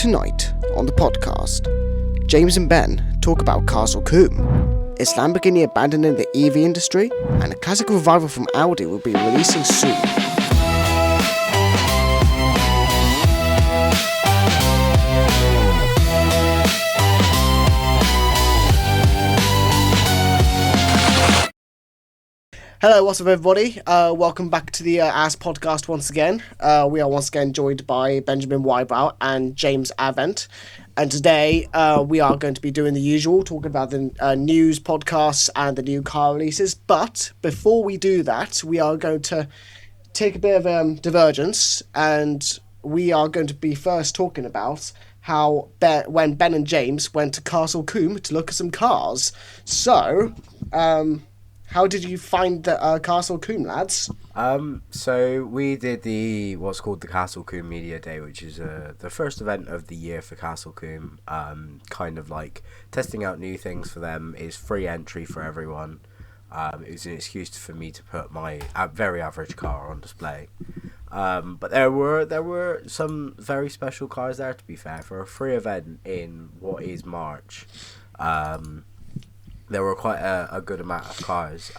Tonight on the podcast, James and Ben talk about Castle Combe. Is Lamborghini abandoning the EV industry? And a classic revival from Audi will be releasing soon. Hello, what's up everybody? Welcome back to the AAS Podcast once again. We are once again joined by Benjamin Wybrow and James Avent. And today we are going to be doing the usual, talking about the news podcasts and the new car releases. But before we do that, we are going to take a bit of divergence, and we are going to be first talking about how when Ben and James went to Castle Combe to look at some cars. So, how did you find the Castle Combe, lads? So we did what's called the Castle Combe Media Day, which is the first event of the year for Castle Combe. Kind of like testing out new things for them. Is free entry for everyone. It was an excuse for me to put my very average car on display. But there were some very special cars there, to be fair, for a free event in what is March. There were quite a good amount of cars.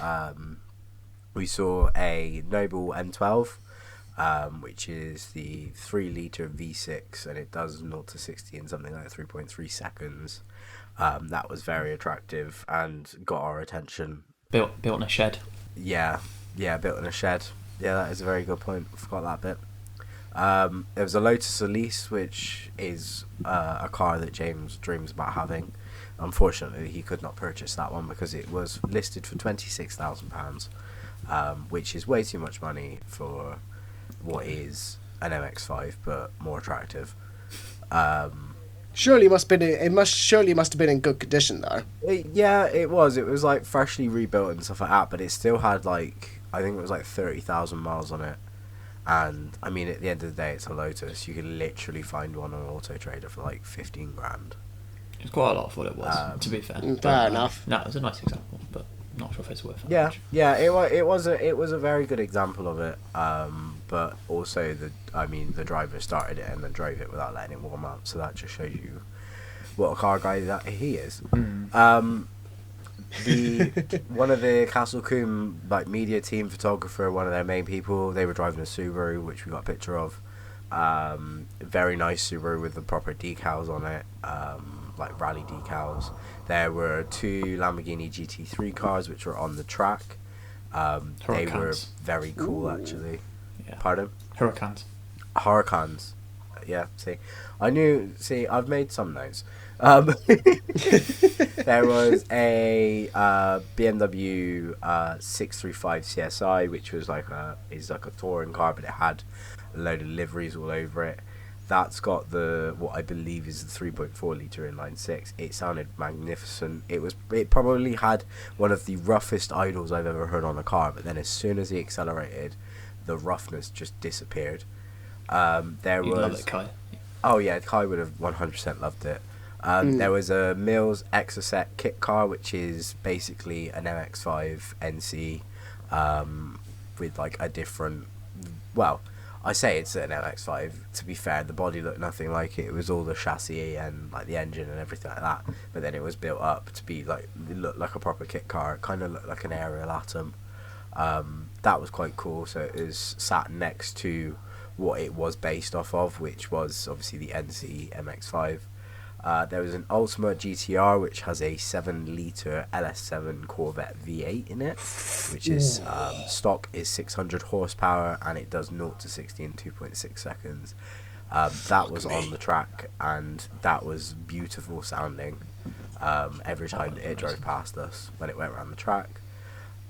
We saw a Noble M12, which is the 3-litre V6, and it does 0 to 60 in something like 3.3 seconds. That was very attractive and got our attention. Built in a shed. Yeah, built in a shed. Yeah, that is a very good point. I forgot that bit. There was a Lotus Elise, which is a car that James dreams about having. Unfortunately, he could not purchase that one because it was listed for £26,000, which is way too much money for what is an MX-5, but more attractive. Surely must have been in good condition though. It was. It was like freshly rebuilt and stuff like that, but it still had I think it was 30,000 miles on it. And I mean, at the end of the day, it's a Lotus. You can literally find one on Auto Trader for 15 grand. It's quite a lot for what it was, to be fair. Fair enough. No, it was a nice example, but I'm not sure if it's worth it. It was a very good example of it. But also the driver started it and then drove it without letting it warm up, so that just shows you what a car guy that he is. One of the Castle Combe media team photographer, one of their main people, they were driving a Subaru, which we got a picture of. Very nice Subaru with the proper decals on it. Rally decals. There were 2 Lamborghini GT3 cars which were on the track. They were very cool. Ooh. Actually. Yeah. Pardon? Huracans. Yeah, I've made some notes. There was a BMW 635 CSI, which was like a touring car, but it had a load of liveries all over it. That's got what I believe is the 3.4 litre inline-6. It sounded magnificent. It probably had one of the roughest idles I've ever heard on a car, but then as soon as he accelerated, the roughness just disappeared. Love it, Kai. Oh yeah, Kai would have 100% loved it. There was a Mills Exocet kit car, which is basically an MX-5 NC with a different... Well, I say it's an MX-5. To be fair, the body looked nothing like it. It was all the chassis and the engine and everything like that. But then it was built up to be it looked like a proper kit car. It kind of looked like an aerial Atom. That was quite cool. So it was sat next to what it was based off of, which was obviously the NC MX-5. There was an Ultima GTR, which has a 7-litre LS7 Corvette V8 in it, which is stock is 600 horsepower, and it does 0 to 60 in 2.6 seconds. That was on the track, and that was beautiful sounding every time it drove past us when it went around the track.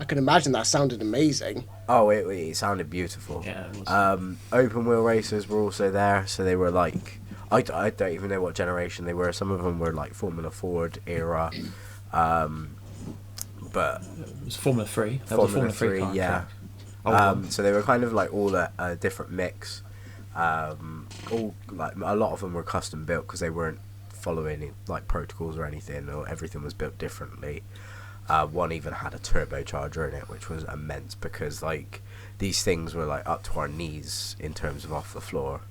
I can imagine that sounded amazing. Oh, it sounded beautiful. Yeah, it was. Open wheel racers were also there, so they were I don't even know what generation they were. Some of them were Formula Ford era, but it was Formula 3. Formula 3, yeah. So they were kind of all a different mix. All a lot of them were custom built because they weren't following protocols or anything, or everything was built differently. One even had a turbocharger in it, which was immense because these things were up to our knees in terms of off the floor.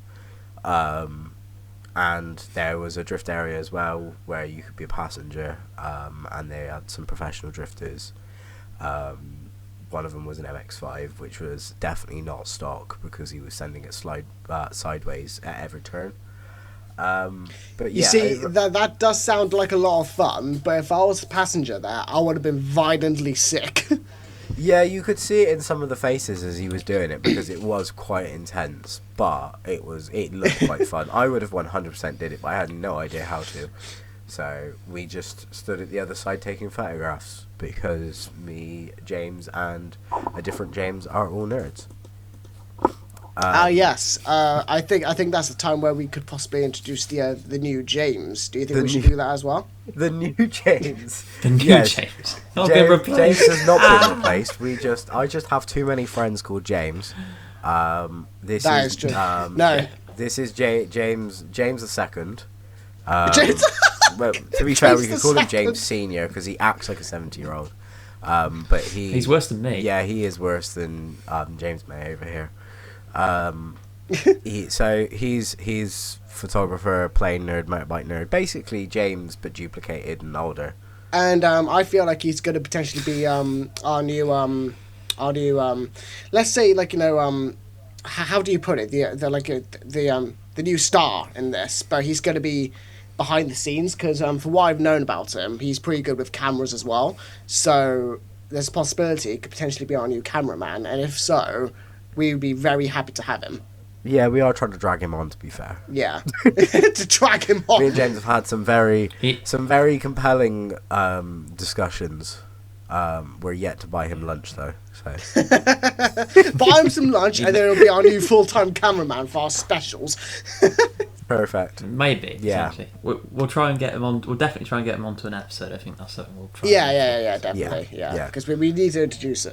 and there was a drift area as well where you could be a passenger, and they had some professional drifters. One of them was an MX-5, which was definitely not stock because he was sending it sideways at every turn. But You see, that does sound like a lot of fun, but if I was a passenger there, I would have been violently sick. Yeah, you could see it in some of the faces as he was doing it because it was quite intense, but it looked quite fun. I would have 100% did it, but I had no idea how to. So we just stood at the other side taking photographs because me, James, and a different James are all nerds. Yes. I think that's the time where we could possibly introduce the new James. Do you think we should do that as well? The new James. The new James. Not been replaced. James has not been replaced. I just have too many friends called James. This is true. No. This is James the second. James. Well, to be fair, we could call him James Senior because he acts like a 70-year-old. But he's worse than me. Yeah, he is worse than James May over here. He's photographer, plane nerd, motorbike nerd. Basically James, but duplicated and older. And I feel like he's going to potentially be our new let's say, like, you know, how do you put it, the new star in this, but he's going to be behind the scenes because for what I've known about him, he's pretty good with cameras as well. So there's a possibility he could potentially be our new cameraman, and if so, we would be very happy to have him. Yeah, we are trying to drag him on, to be fair. Yeah, to drag him on. Me and James have had some very compelling discussions. We're yet to buy him lunch, though. So buy him some lunch, and then he'll be our new full-time cameraman for our specials. Perfect. Maybe. Yeah. We'll try and get him on. We'll definitely try and get him onto an episode. I think that's something we'll try. Yeah, definitely. Yeah, because we need to introduce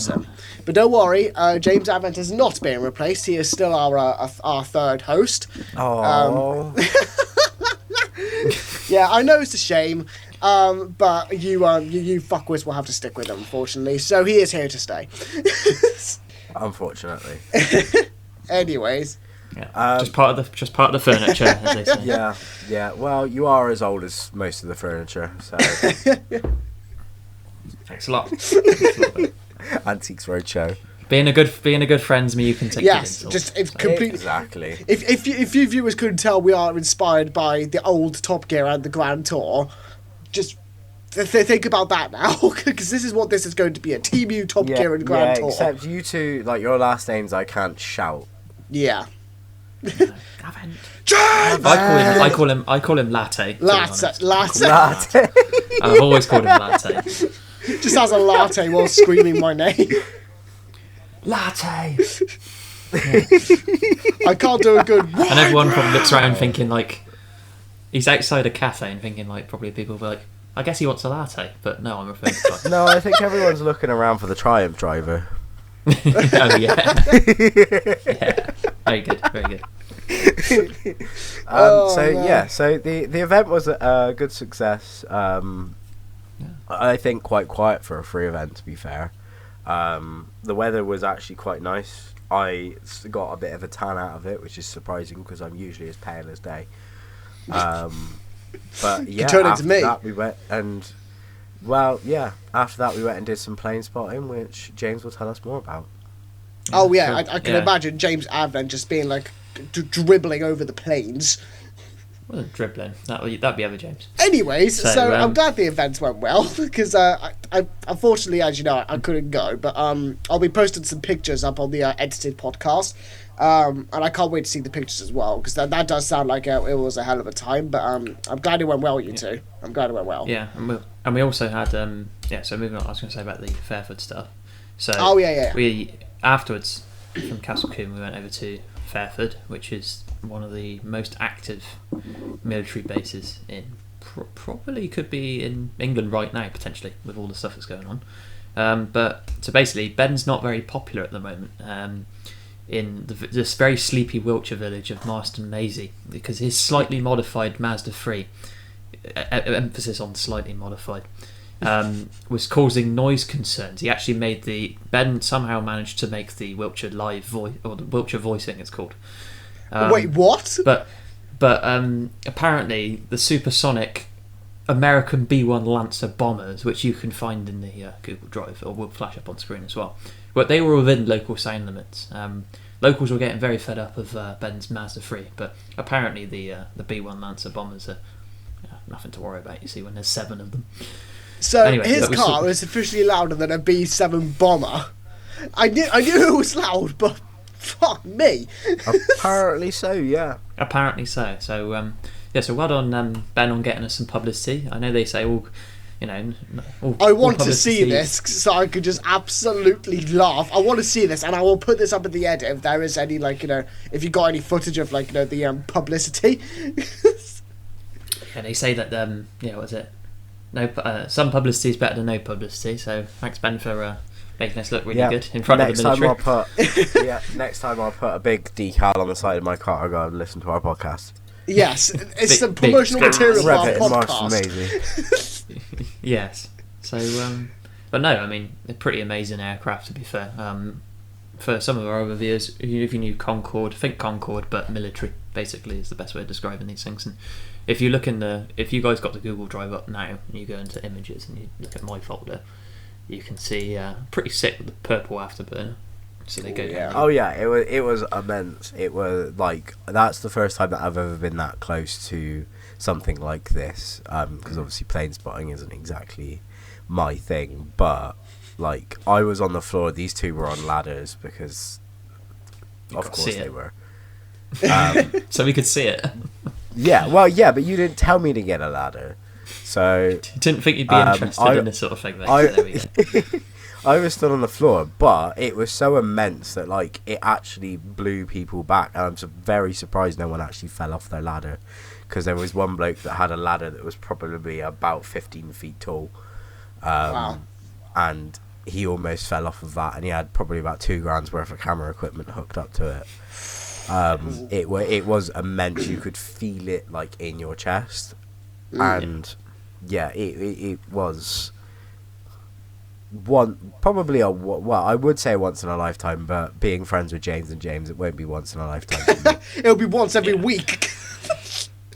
him. But don't worry, James Avent is not being replaced. He is still our third host. Oh. Yeah, I know it's a shame, but you fuckwits will have to stick with him, unfortunately. So he is here to stay. Unfortunately. Anyways. Yeah, just part of the furniture, as they say. Yeah. Well, you are as old as most of the furniture, so. Thanks a lot. Antiques Roadshow. Being a good friend me, you can take. Yes, just completely. Exactly. If you viewers couldn't tell, we are inspired by the old Top Gear and the Grand Tour. Just think about that now, because this is what this is going to be: a Team U Top Gear and Grand Tour. Except you two, like your last names, I can't shout. Yeah. I call him Latte. Latte. I've always called him Latte. Just has a latte while screaming my name. Latte. I can't do a good. And everyone probably looks around thinking like he's outside a cafe and thinking like probably people will be like, I guess he wants a latte, but no, I'm referring to. Like, no, I think everyone's looking around for the Triumph driver. Oh yeah. Yeah. Very good. So the event was a good success. I think quite quiet for a free event, to be fair. The weather was actually quite nice. I got a bit of a tan out of it, which is surprising because I'm usually as pale as day. But yeah, after that we went and. Well, yeah. After that, we went and did some plane spotting, which James will tell us more about. Oh yeah, I can imagine James Avent just being like dribbling over the planes. Well, dribbling. That'd be other James. Anyways, so I'm glad the event went well because I unfortunately, as you know, I couldn't go, but I'll be posting some pictures up on the edited podcast. And I can't wait to see the pictures as well because that does sound like it was a hell of a time. But I'm glad it went well, you two. I'm glad it went well. Yeah, and we also had So moving on, I was going to say about the Fairford stuff. So we afterwards from Castle Combe we went over to Fairford, which is one of the most active military bases in probably could be in England right now potentially with all the stuff that's going on. But so basically, Ben's not very popular at the moment. In this very sleepy Wiltshire village of Marston Maisie because his slightly modified Mazda 3, emphasis on slightly modified, was causing noise concerns. He actually Ben somehow managed to make the Wiltshire live voice, or the Wiltshire voicing it's called. Wait, what? But But apparently the supersonic American B-1 Lancer bombers, which you can find in the Google Drive, or will flash up on screen as well, but they were within local sound limits. Locals were getting very fed up of Ben's Mazda 3, but apparently the B-1 Lancer bombers are nothing to worry about, you see, when there's 7 of them. So anyway, his car is officially louder than a B7 bomber. I knew it was loud, but fuck me. Apparently so, yeah. Apparently so. So so well done, Ben, on getting us some publicity. I know they say all. I want to see this so I could just absolutely laugh. I want to see this, and I will put this up in the edit if there is any, if you got any footage of, the publicity. Yeah, they say that, what is it? No, some publicity is better than no publicity, so thanks, Ben, for making us look really good in front of the military. Next time I'll put a big decal on the side of my car and go and listen to our podcast. Yes, it's some promotional material for our podcast. Yes. So, but no, I mean, they're pretty amazing aircraft, to be fair. For some of our other viewers, if you knew Concorde, think Concorde, but military, basically, is the best way of describing these things. And if you look if you guys got the Google Drive up now, and you go into images and you look at my folder, you can see pretty sick with the purple afterburner. So they go down. Oh yeah, it was immense. It was that's the first time that I've ever been that close to something like this. Because obviously plane spotting isn't exactly my thing, but I was on the floor. These two were on ladders because, of course, they were. So we could see it. Yeah, well, yeah, but you didn't tell me to get a ladder, so you didn't think you'd be interested in this sort of thing. There we go. I was still on the floor, but it was so immense that it actually blew people back. And I'm very surprised no one actually fell off their ladder, because there was one bloke that had a ladder that was probably about 15 feet tall. Wow. And he almost fell off of that, and he had probably about $2,000 worth of camera equipment hooked up to it. It was immense. You could feel it in your chest, and it was probably I would say once in a lifetime, but being friends with James, it won't be once in a lifetime for me. It'll be once every week.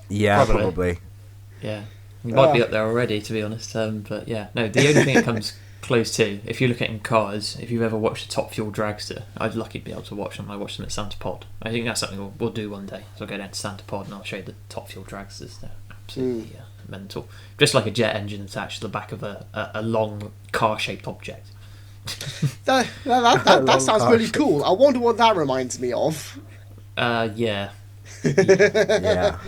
Yeah, probably. Yeah, you might be up there already, to be honest. But yeah, no. The only thing it comes close to, if you look at in cars, if you've ever watched a Top Fuel dragster, I'd lucky to be able to watch them. I watched them at Santa Pod. I think that's something we'll do one day. So I'll go down to Santa Pod and I'll show you the Top Fuel dragsters. They're absolutely mental. Just like a jet engine attached to the back of a long car-shaped object. That sounds really cool. I wonder what that reminds me of. Yeah. Yeah.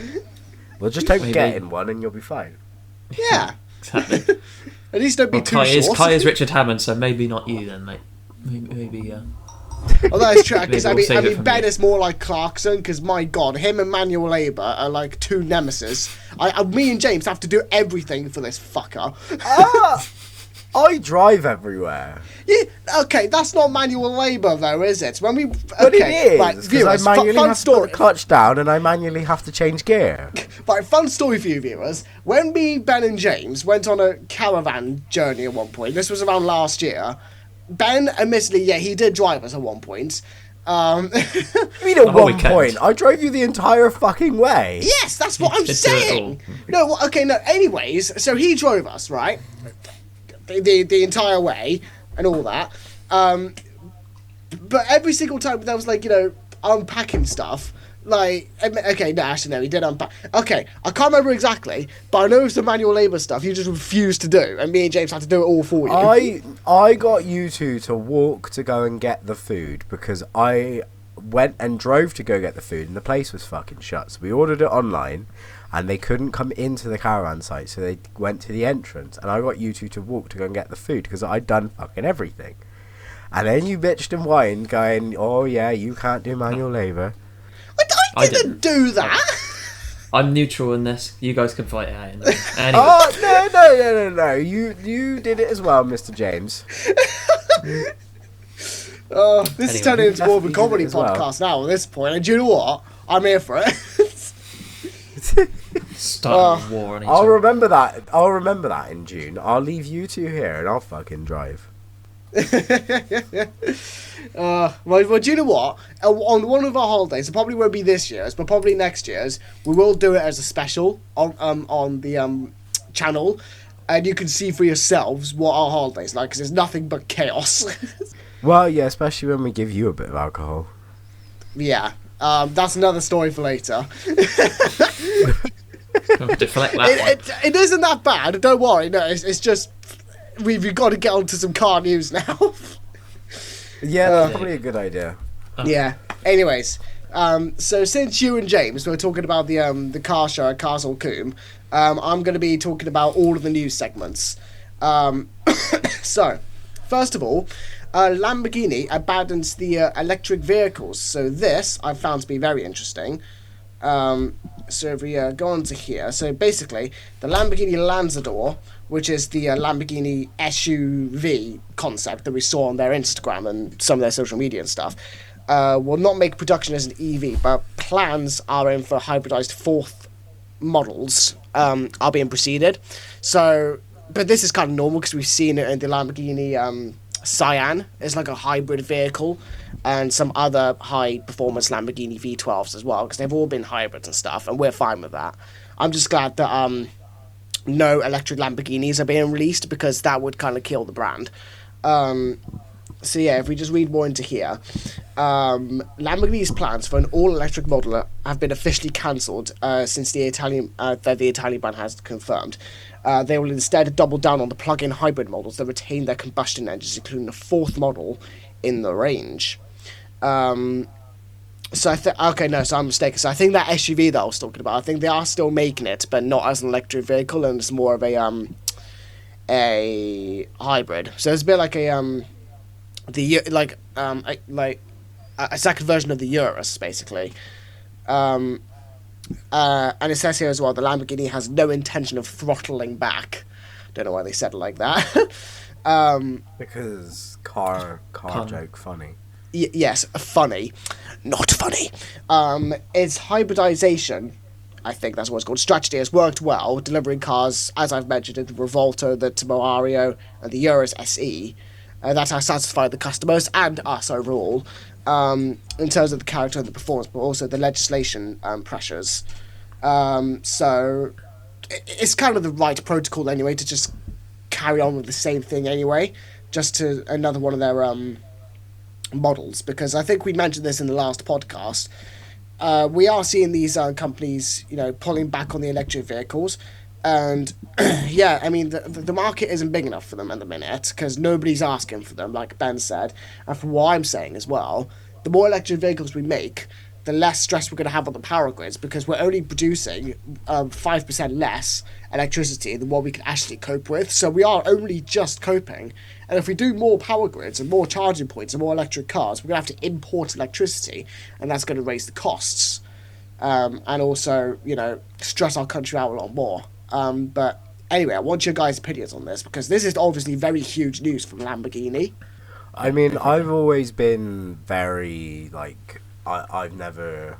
Well, just don't get in one and you'll be fine. Yeah. Exactly. At least don't be too short. Kai is Richard Hammond, so maybe not you then, mate. Maybe Oh, that is true, because I mean Ben is more like Clarkson, because my god, him and Manuel Labour are like two nemesis. Me and James have to do everything for this fucker. I drive everywhere. Yeah, okay, that's not manual labour though, is it? But it is, right, viewers, I manually have to put the clutch down and I manually have to change gear. Right, fun story for you viewers. When me, Ben and James went on a caravan journey at one point, this was around last year, Ben, admittedly, he did drive us at one point. You mean at one point? I drove you the entire fucking way. Yes, that's what I'm saying. No, anyways, so he drove us, right? The entire way and all that. But every single time there was unpacking stuff. He did unpack. Okay, I can't remember exactly, but I know it was the manual labour stuff you just refused to do, and me and James had to do it all for you. I got you two to walk to go and get the food, because I went and drove to go get the food, and the place was fucking shut, so we ordered it online, and they couldn't come into the caravan site, so they went to the entrance, and I got you two to walk to go and get the food, because I'd done fucking everything. And then you bitched and whined, going, oh yeah, you can't do manual labour. I didn't do that. I'm neutral in this. You guys can fight it out. Anyway. Oh, no. You did it as well, Mr. James. This is turning into more of a comedy podcast now at this point. And do you know what? I'm here for it. Starting a war on each other. I'll remember that in June. I'll leave you two here and I'll fucking drive. Well, do you know what? On one of our holidays, it probably won't be this year's, but probably next year's, we will do it as a special on the channel, and you can see for yourselves what our holidays like, because it's nothing but chaos. Well, yeah, especially when we give you a bit of alcohol. Yeah, that's another story for later. Deflect that it isn't that bad. Don't worry. No, it's just we've got to get onto some car news now. Yeah, that's probably a good idea. Yeah. Anyways, so since you and James were talking about the car show at Castle Combe, I'm going to be talking about all of the news segments. So, first of all, Lamborghini abandons the electric vehicles. So this I found to be very interesting. So if we go on to here, so basically the Lamborghini Lanzador, which is the Lamborghini SUV concept that we saw on their Instagram and some of their social media and stuff, will not make production as an EV, but plans are in for hybridized fourth models are being proceeded. So, but this is kind of normal because we've seen it in the Lamborghini Cyan. It's like a hybrid vehicle, and some other high-performance Lamborghini V12s as well, because they've all been hybrids and stuff, and we're fine with that. I'm just glad that no electric Lamborghinis are being released, because that would kind of kill the brand. So yeah, if we just read more into here, Lamborghini's plans for an all-electric model have been officially cancelled since the Italian brand has confirmed. They will instead double down on the plug-in hybrid models that retain their combustion engines, including a fourth model in the range. So I'm mistaken. So I think that SUV that I was talking about, I think they are still making it, but not as an electric vehicle, and it's more of a hybrid. So it's a bit like a second version of the Urus, basically. And it says here as well, the Lamborghini has no intention of throttling back. Don't know why they said it like that. Because car joke funny. Yes, funny, not funny. Its hybridization, I think that's what it's called, strategy has worked well, delivering cars, as I've mentioned, the Revolto, the Tamario, and the Urus SE. That has satisfied the customers and us overall, in terms of the character and the performance, but also the legislation pressures. So it's kind of the right protocol anyway to just carry on with the same thing anyway, just to another one of their models, because I think we mentioned this in the last podcast. We are seeing these companies, pulling back on the electric vehicles, and yeah, I mean the market isn't big enough for them at the minute because nobody's asking for them, like Ben said, and from what I'm saying as well, the more electric vehicles we make, the less stress we're going to have on the power grids, because we're only producing 5% less electricity than what we can actually cope with. So we are only just coping. And if we do more power grids and more charging points and more electric cars, we're going to have to import electricity, and that's going to raise the costs. And also, stress our country out a lot more. But anyway, I want your guys' opinions on this, because this is obviously very huge news from Lamborghini. I mean, I've always been very, I've never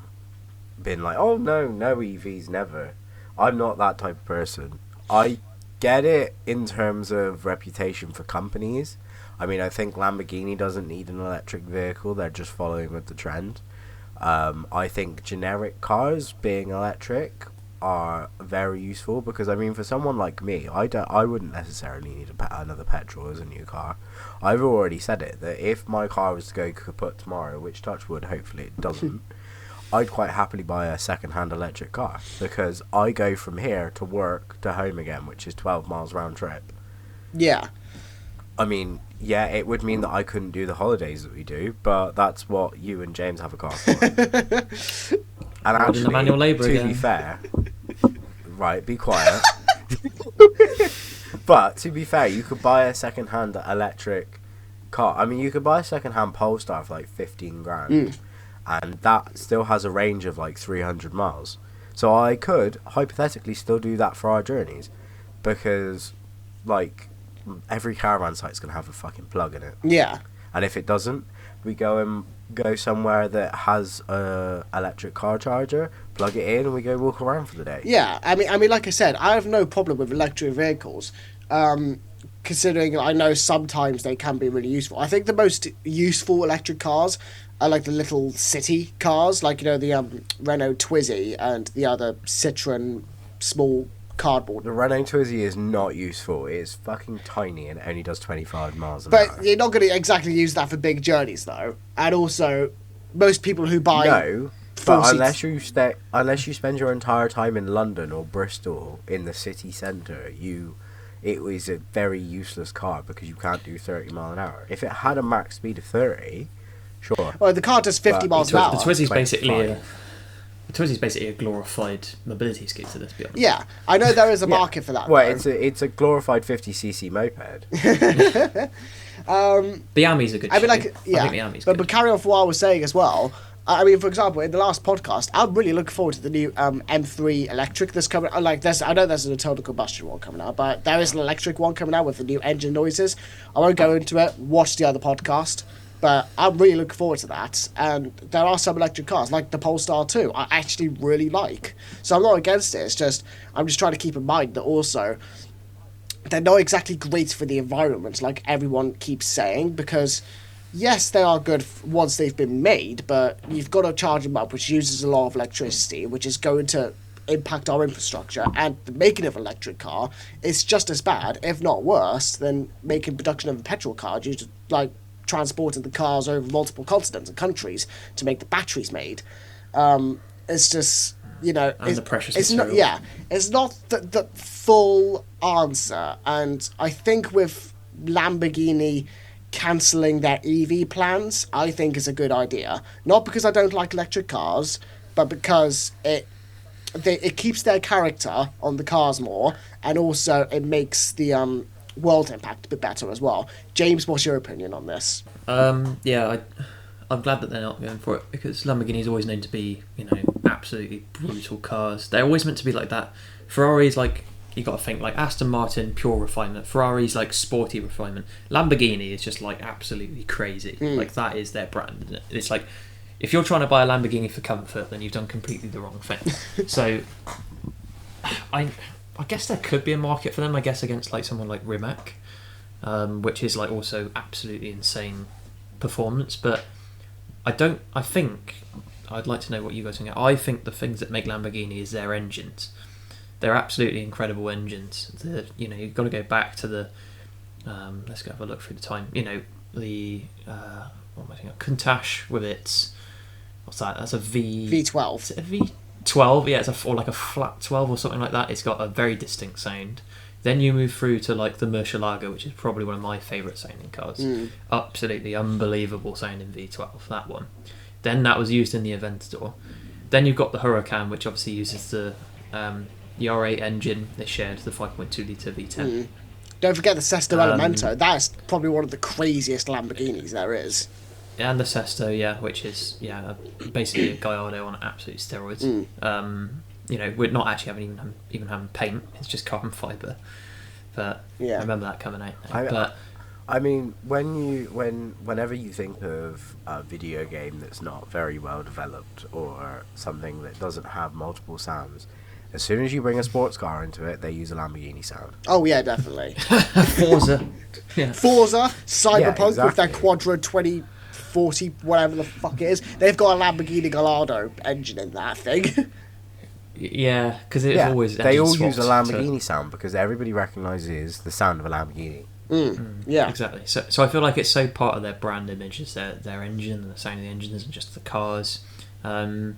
been like, oh, no EVs, never. I'm not that type of person. I get it in terms of reputation for companies. I mean, I think Lamborghini doesn't need an electric vehicle. They're just following with the trend. I think generic cars being electric are very useful, because I mean, for someone like me, I wouldn't necessarily need another petrol as a new car. I've already said it, that if my car was to go kaput tomorrow, which touch wood, hopefully it doesn't, I'd quite happily buy a second-hand electric car, because I go from here to work to home again, which is 12 miles round trip. Yeah. I mean, yeah, it would mean that I couldn't do the holidays that we do, but that's what you and James have a car for. And actually, the manual labour to again. be fair, right, be quiet. But to be fair, you could buy a second-hand electric car. I mean, you could buy a second-hand Polestar for like 15 grand, and that still has a range of like 300 miles. So I could hypothetically still do that for our journeys, because like every caravan site's gonna have a fucking plug in it. Yeah. And if it doesn't, we go somewhere that has a electric car charger, plug it in, and we go walk around for the day. Yeah, I mean, like I said, I have no problem with electric vehicles. considering I know sometimes they can be really useful. I think the most useful electric cars are like the little city cars, like, you know, the Renault Twizy and the other Citroen small cardboard. The Renault Twizy is not useful. It's fucking tiny and only does 25 miles an hour. But you're not going to exactly use that for big journeys, though. And also, most people who buy... No, but unless you spend your entire time in London or Bristol in the city centre, it was a very useless car because you can't do 30 miles an hour. If it had a max speed of 30, sure. Well, the car does 50 miles an hour. The Twizy's basically a glorified mobility scooter, let's be honest. Yeah, I know there is a market for that. Well, it's a glorified 50cc moped. The Army's a good. I mean, like, I think the Army's but good. carry on for what I was saying as well. I mean, for example, in the last podcast, I'm really looking forward to the new M3 electric that's coming. I know there's an internal combustion one coming out, but there is an electric one coming out with the new engine noises. I won't go into it. Watch the other podcast. But I'm really looking forward to that. And there are some electric cars, like the Polestar 2, I actually really like. So I'm not against it. It's just, I'm just trying to keep in mind that also, they're not exactly great for the environment, like everyone keeps saying, because yes, they are good once they've been made, but you've got to charge them up, which uses a lot of electricity, which is going to impact our infrastructure. And the making of an electric car is just as bad, if not worse, than making production of a petrol car due to, like, transporting the cars over multiple continents and countries to make the batteries made. It's just, you know, and the precious it's material. not, yeah, it's not the full answer. And I think with Lamborghini cancelling their EV plans, I think is a good idea. Not because I don't like electric cars, but because it keeps their character on the cars more, and also it makes the world impact a bit better as well. James, what's your opinion on this? I'm glad that they're not going for it, because Lamborghini's always known to be, you know, absolutely brutal cars. They're always meant to be like that. Ferrari's like, you got to think like Aston Martin, pure refinement. Ferrari's like sporty refinement. Lamborghini is just like absolutely crazy. Like that is their brand, isn't it? It's like, if you're trying to buy a Lamborghini for comfort, then you've done completely the wrong thing. So I guess there could be a market for them, I guess, against like someone like Rimac, which is like also absolutely insane performance. But I think I'd like to know what you guys think. I think the things that make Lamborghini is their engines. They're absolutely incredible engines. You know, you've got to go back to the let's go have a look through the time. You know, the what am I thinking? Countach with its, what's that? That's a V12. Is it a V12? Yeah, it's or like a flat 12 or something like that. It's got a very distinct sound. Then you move through to like the Murcielago, which is probably one of my favourite sounding cars. Absolutely unbelievable sounding V12, that one. Then that was used in the Aventador. Then you've got the Huracan, which obviously uses the R8 engine. They shared the 5.2 litre V10. Don't forget the Sesto Elemento. That's probably one of the craziest Lamborghinis there is. And the Sesto, yeah, which is basically a Gallardo on absolute steroids. You know, we're not actually even having paint; it's just carbon fibre. But I remember that coming out. I mean, whenever you think of a video game that's not very well developed or something that doesn't have multiple sounds, as soon as you bring a sports car into it, they use a Lamborghini sound. Oh yeah, definitely. Forza, Cyberpunk with their Quadro 2040, whatever the fuck it is. They've got a Lamborghini Gallardo engine in that thing. Yeah, because they all use a Lamborghini sound because everybody recognises the sound of a Lamborghini. Yeah, exactly. So I feel like it's so part of their brand image is their engine and the sound of the engine isn't just the cars. I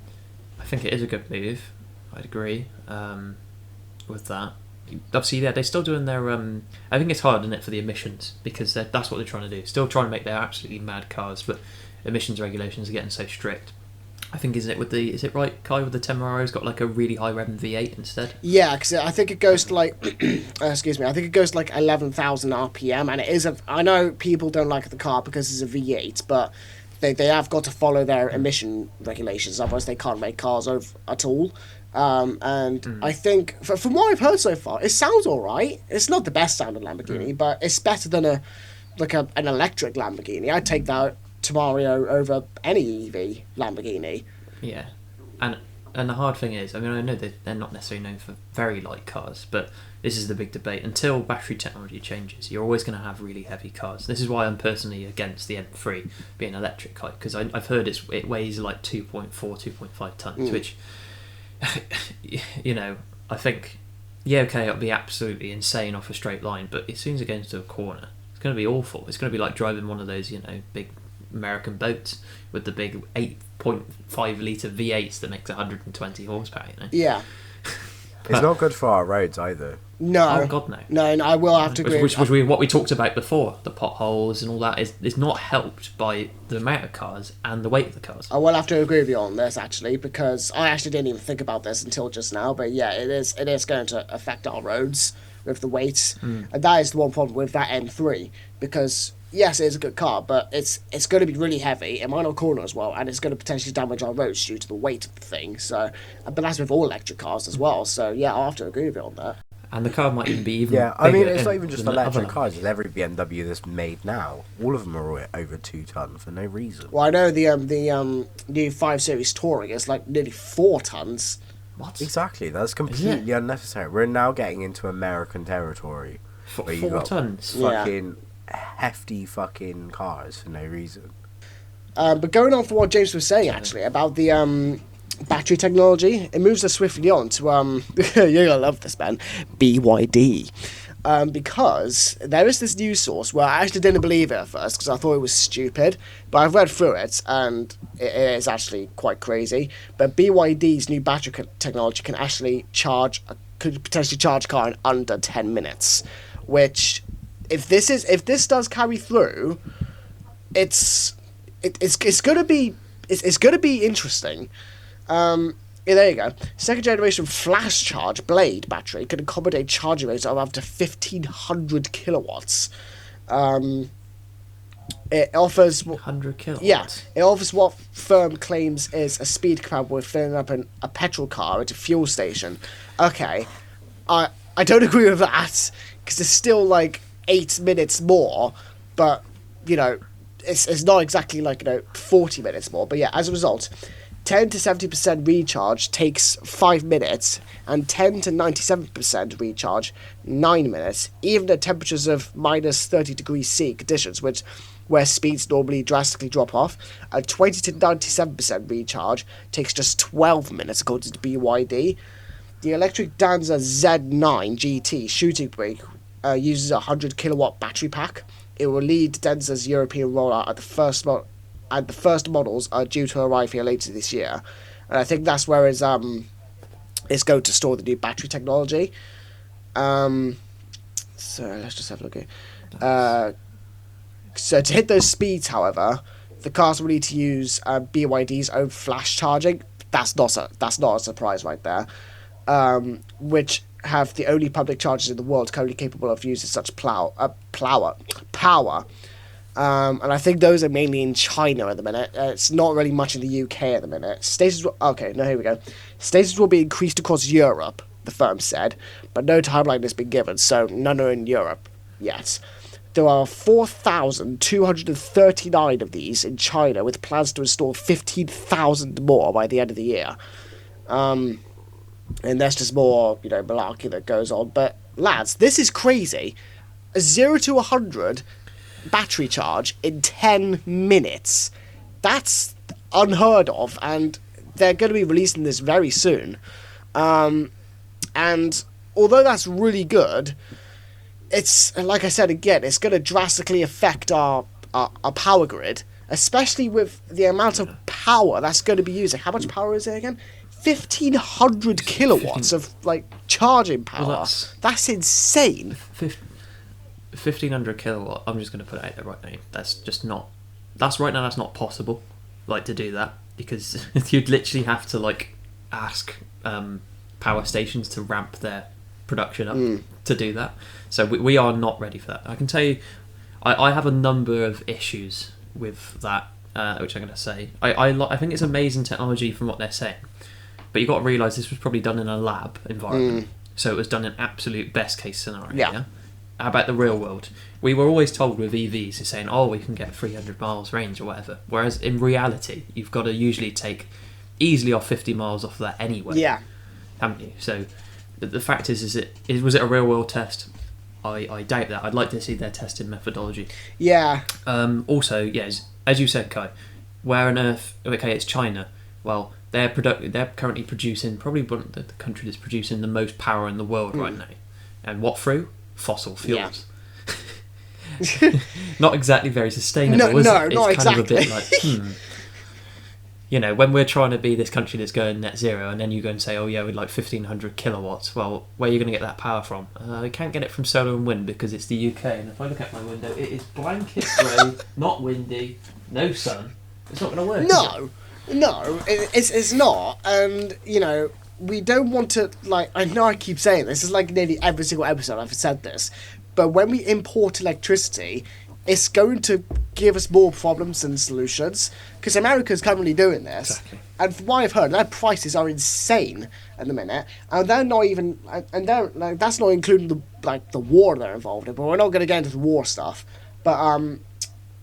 think it is a good move. I'd agree with that. Obviously, they're still doing their. I think it's hard, isn't it, for the emissions because that's what they're trying to do. Still trying to make their absolutely mad cars, but emissions regulations are getting so strict. I think is it right, Kai, with the Temeraro's got like a really high revving V8 instead? Yeah, because I think it goes to like, excuse me, I think it goes to like 11,000 RPM, and it is I know people don't like the car because it's a V8, but they have got to follow their emission regulations, otherwise they can't make cars at all. I think from what I've heard so far, it sounds all right. It's not the best sounding Lamborghini, but it's better than an electric Lamborghini. I'd take that Temario over any EV Lamborghini. Yeah, and and the hard thing is, I mean, I know they're not necessarily known for very light cars, but this is the big debate. Until battery technology changes, you're always going to have really heavy cars. This is why I'm personally against the M3 being an electric car, because I've heard it weighs like 2.5 tons, which, you know, I think, yeah, okay, it'll be absolutely insane off a straight line, but as soon as it gets into a corner, it's going to be awful. It's going to be like driving one of those, you know, big American boats with the big 8.5 litre V8s that makes 120 horsepower, you know? Yeah. It's not good for our roads either. No. Oh God, no. No, I will have to agree. Which what we talked about before, the potholes and all that, is not helped by the amount of cars and the weight of the cars. I will have to agree with you on this, actually, because I actually didn't even think about this until just now, but yeah, it is going to affect our roads with the weight, and that is the one problem with that M3, because yes, it is a good car, but it's going to be really heavy, it might not corner as well, and it's going to potentially damage our roads due to the weight of the thing. So, but that's with all electric cars as well. So yeah, I'll have to agree with you on that. And the car might even be even yeah. I mean, it's not even bigger just than electric other cars. It's every BMW that's made now. All of them are over 2 tons for no reason. Well, I know the new 5 Series Touring is like nearly 4 tons. What? Exactly. That's completely unnecessary. We're now getting into American territory. Where you 4 tons? Fucking hefty fucking cars for no reason. But going on for what James was saying, actually, about the battery technology, it moves us swiftly on to, you're going to love this, man, BYD. Because there is this news source where I actually didn't believe it at first because I thought it was stupid, but I've read through it and it is actually quite crazy. But BYD's new battery technology can actually could potentially charge a car in under 10 minutes, which if this does carry through, it's gonna be interesting. Yeah, there you go. Second generation flash charge blade battery can accommodate charging rates of up to 1,500 kilowatts. It offers 100 kilowatts. Yeah, it offers what firm claims is a speed comparable with filling up a petrol car at a fuel station. Okay, I don't agree with that because it's still like 8 minutes more, but you know, it's not exactly like 40 minutes more. But yeah, as a result, 10 to 70% recharge takes 5 minutes, and 10 to 97% recharge 9 minutes, even at temperatures of minus 30 degrees C conditions, where speeds normally drastically drop off. A 20 to 97% recharge takes just 12 minutes, according to BYD. The electric Danza Z9 GT shooting brake uses a 100 kilowatt battery pack. It will lead Denza's European rollout at the first models are due to arrive here later this year, and I think that's where it's going to store the new battery technology. So let's just have a look here. So to hit those speeds, however, the cars will need to use BYD's own flash charging. That's not a surprise right there. Which have the only public chargers in the world currently capable of using such power. And I think those are mainly in China at the minute. It's not really much in the UK at the minute. Stations will be increased across Europe, the firm said, but no timeline has been given, so none are in Europe yet. There are 4,239 of these in China, with plans to install 15,000 more by the end of the year. And there's just more, malarkey that goes on. But lads, this is crazy. A 0 to 100 battery charge in 10 minutes. That's unheard of, and they're going to be releasing this very soon. And although that's really good, it's, like I said again, it's going to drastically affect our power grid, especially with the amount of power that's going to be using. How much power is it again? 1,500 kilowatts of charging power. Well, that's insane. 1,500 kilowatt. I'm just going to put it out there right now. That's not possible. To do that, because you'd literally have to ask power stations to ramp their production up to do that. So we are not ready for that. I can tell you, I have a number of issues with that, which I'm going to say. I think it's amazing technology from what they're saying, but you've got to realise this was probably done in a lab environment. So it was done in absolute best case scenario. Yeah? How about the real world? We were always told with EVs, it's saying, we can get 300 miles range or whatever. Whereas in reality, you've got to usually take easily off 50 miles off of that anyway. Yeah. Haven't you? So the fact was it a real world test? I doubt that. I'd like to see their testing methodology. Yeah. Also, yes, as you said, Kai, where on earth? Okay, it's China. Well, they're currently producing probably the country that's producing the most power in the world right now. And what through? Fossil fuels. Yeah. Not exactly very sustainable, is it? It's not kind exactly. of a bit like, You know, when we're trying to be this country that's going net zero, and then you go and say, oh yeah, we'd like 1,500 kilowatts. Well, where are you going to get that power from? I can't get it from solar and wind because it's the UK. And if I look out my window, it is blanket grey, not windy, no sun. It's not going to work. No, it's not. And, you know, we don't want to, like, I know I keep saying this. It's like nearly every single episode I've said this. But when we import electricity, it's going to give us more problems than solutions, because America's currently doing this. Exactly. And from what I've heard, their prices are insane at the minute, and they're not even, and they're like, that's not including the war they're involved in. But we're not going to get into the war stuff. But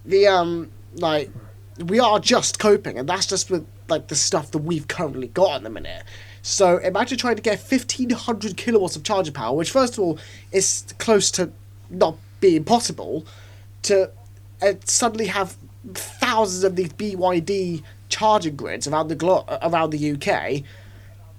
we are just coping, and that's just with like the stuff that we've currently got at the minute. So imagine trying to get 1,500 kilowatts of charging power, which first of all is close to not being possible, to suddenly have thousands of these BYD charging grids around the UK.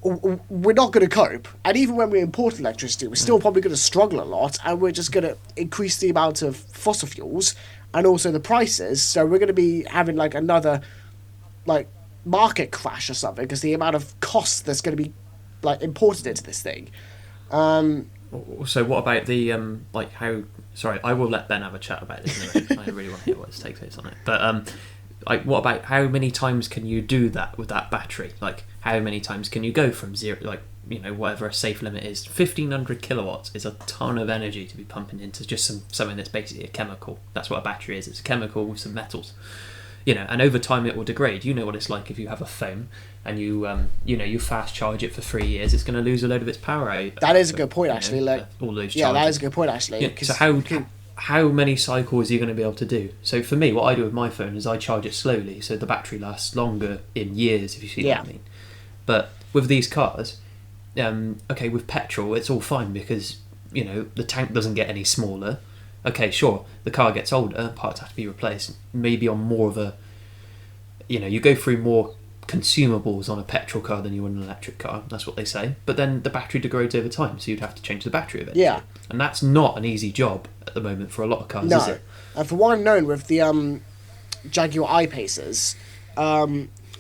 We're not going to cope. And even when we import electricity, we're still probably going to struggle a lot, and we're just going to increase the amount of fossil fuels and also the prices. So we're going to be having like another like market crash or something, because the amount of cost that's going to be like imported into this thing. So what about the like how? Sorry, I will let Ben have a chat about this in a minute. I really want to hear what his take is on it. But like, what about how many times can you do that with that battery? Like, how many times can you go from zero, like, you know, whatever a safe limit is? 1,500 kilowatts is a ton of energy to be pumping into just something that's basically a chemical. That's what a battery is. It's a chemical with some metals. You know, and over time it will degrade. You know what it's like if you have a phone and you you fast charge it for 3 years, it's going to lose a load of its power out. That is a good point, actually. Like all those charges. Yeah, that is a good point, actually. Yeah, so how many cycles are you going to be able to do? So for me, what I do with my phone is I charge it slowly, so the battery lasts longer in years, if you see what I mean. But with these cars, okay, with petrol, it's all fine because, you know, the tank doesn't get any smaller. Okay, sure, the car gets older, parts have to be replaced, maybe on more of a, you know, you go through more consumables on a petrol car than you would an electric car, that's what they say, but then the battery degrades over time, so you'd have to change the battery eventually. Yeah. And that's not an easy job at the moment for a lot of cars, no. Is it? And for what I've known with the Jaguar I-Paces,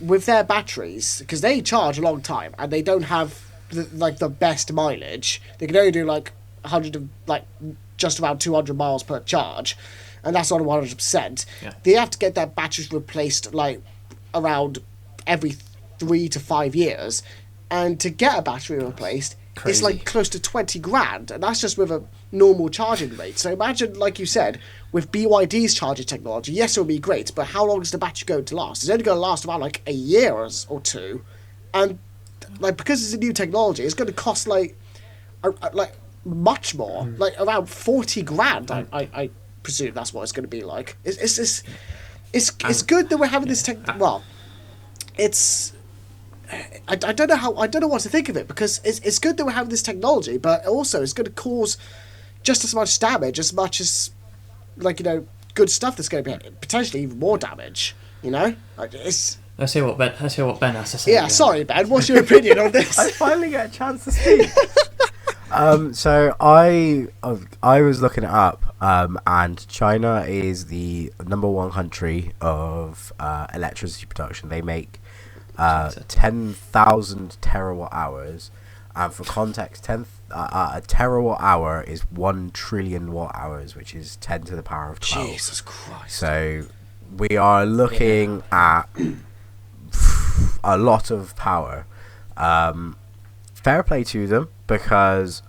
with their batteries, because they charge a long time, and they don't have the best mileage, they can only do like 100, like just around 200 miles per charge, and that's not 100%. Yeah. They have to get their batteries replaced like around every 3 to 5 years, and to get a battery replaced, crazy. It's like close to 20 grand, and that's just with a normal charging rate. So imagine, like you said, with BYD's charging technology, yes, it'll be great, but how long is the battery going to last? It's only going to last about like a year or two, and like because it's a new technology, it's going to cost like much more, like around 40 grand. I presume that's what it's going to be like. It's good that we're having this tech. Well, it's. I don't know what to think of it, because it's good that we're having this technology, but also it's going to cause just as much damage as much as, like, you know, good stuff that's going to be potentially even more damage. You know, it's. Let's hear what Ben has to say. Yeah, sorry, Ben. What's your opinion on this? I finally get a chance to speak. So I was looking it up, and China is the number one country of electricity production. They make 10,000 terawatt hours, and for context, a terawatt hour is 1 trillion watt hours, which is 10 to the power of 12. Jesus Christ! So we are looking at a lot of power. Fair play to them, because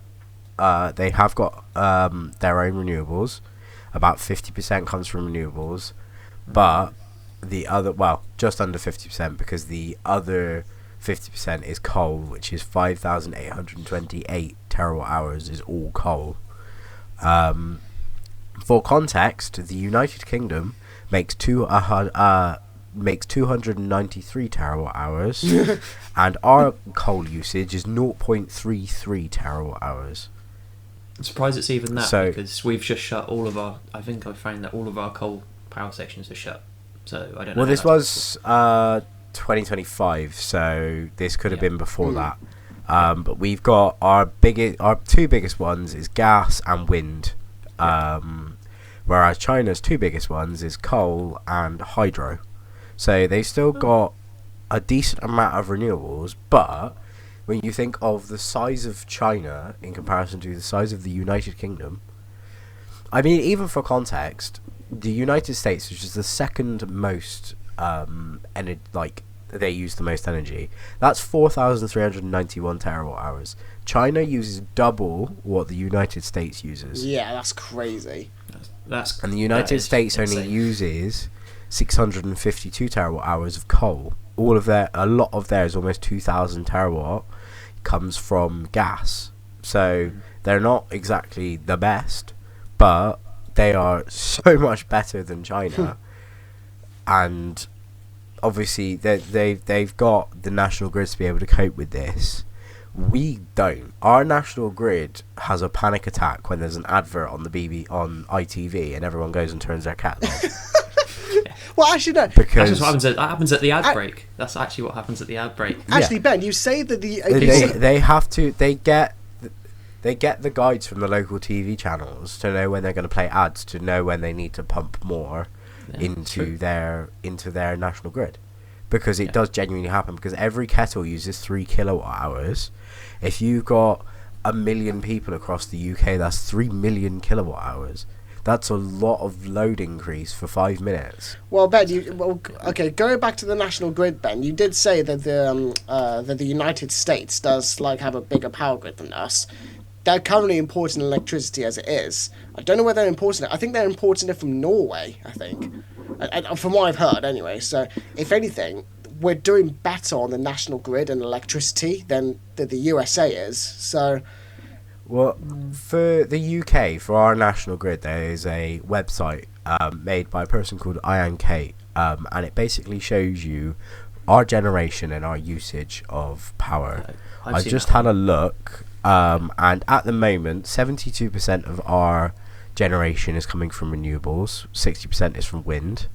they have got their own renewables. About 50% comes from renewables, but the other, well, just under 50%, because the other 50% is coal, which is 5,828 terawatt hours is all coal. For context, the United Kingdom makes makes 293 terawatt hours, and our coal usage is 0.33 terawatt hours. I'm surprised it's even that, because we've just shut all of our. I think I've found that all of our coal power stations are shut. So I don't know. Well, this was 2025, so this could have been before that. But we've got our two biggest ones is gas and wind, whereas China's two biggest ones is coal and hydro. So they've still got a decent amount of renewables, but when you think of the size of China in comparison to the size of the United Kingdom, I mean, even for context, the United States, which is the second most they use the most energy, that's 4,391 terawatt hours. China uses double what the United States uses. Yeah, that's crazy. And the United States only uses 652 terawatt hours of coal. A lot of theirs, almost 2,000 terawatt, comes from gas. So they're not exactly the best, but they are so much better than China. And obviously they've got the national grid to be able to cope with this. We don't. Our national grid has a panic attack when there's an advert on the on ITV and everyone goes and turns their kettle on. Well, actually, no. Because that's what happens at the ad break. That's actually what happens at the ad break. Actually, Ben, you say that they have to. They get the guides from the local TV channels to know when they're going to play ads, to know when they need to pump more into their national grid, because it does genuinely happen. Because every kettle uses 3 kilowatt hours. If you've got 1 million people across the UK, that's 3 million kilowatt hours. That's a lot of load increase for 5 minutes. Well, Ben, going back to the national grid, Ben, you did say that the United States does have a bigger power grid than us. They're currently importing electricity as it is. I don't know where they're importing it. I think they're importing it from Norway, I think. From what I've heard, anyway. So, if anything, we're doing better on the national grid and electricity than the USA is. So... Well, for the UK, for our national grid, there is a website made by a person called Ian Kate, and it basically shows you our generation and our usage of power. I just had a look, and at the moment, 72% of our generation is coming from renewables, 60% is from wind,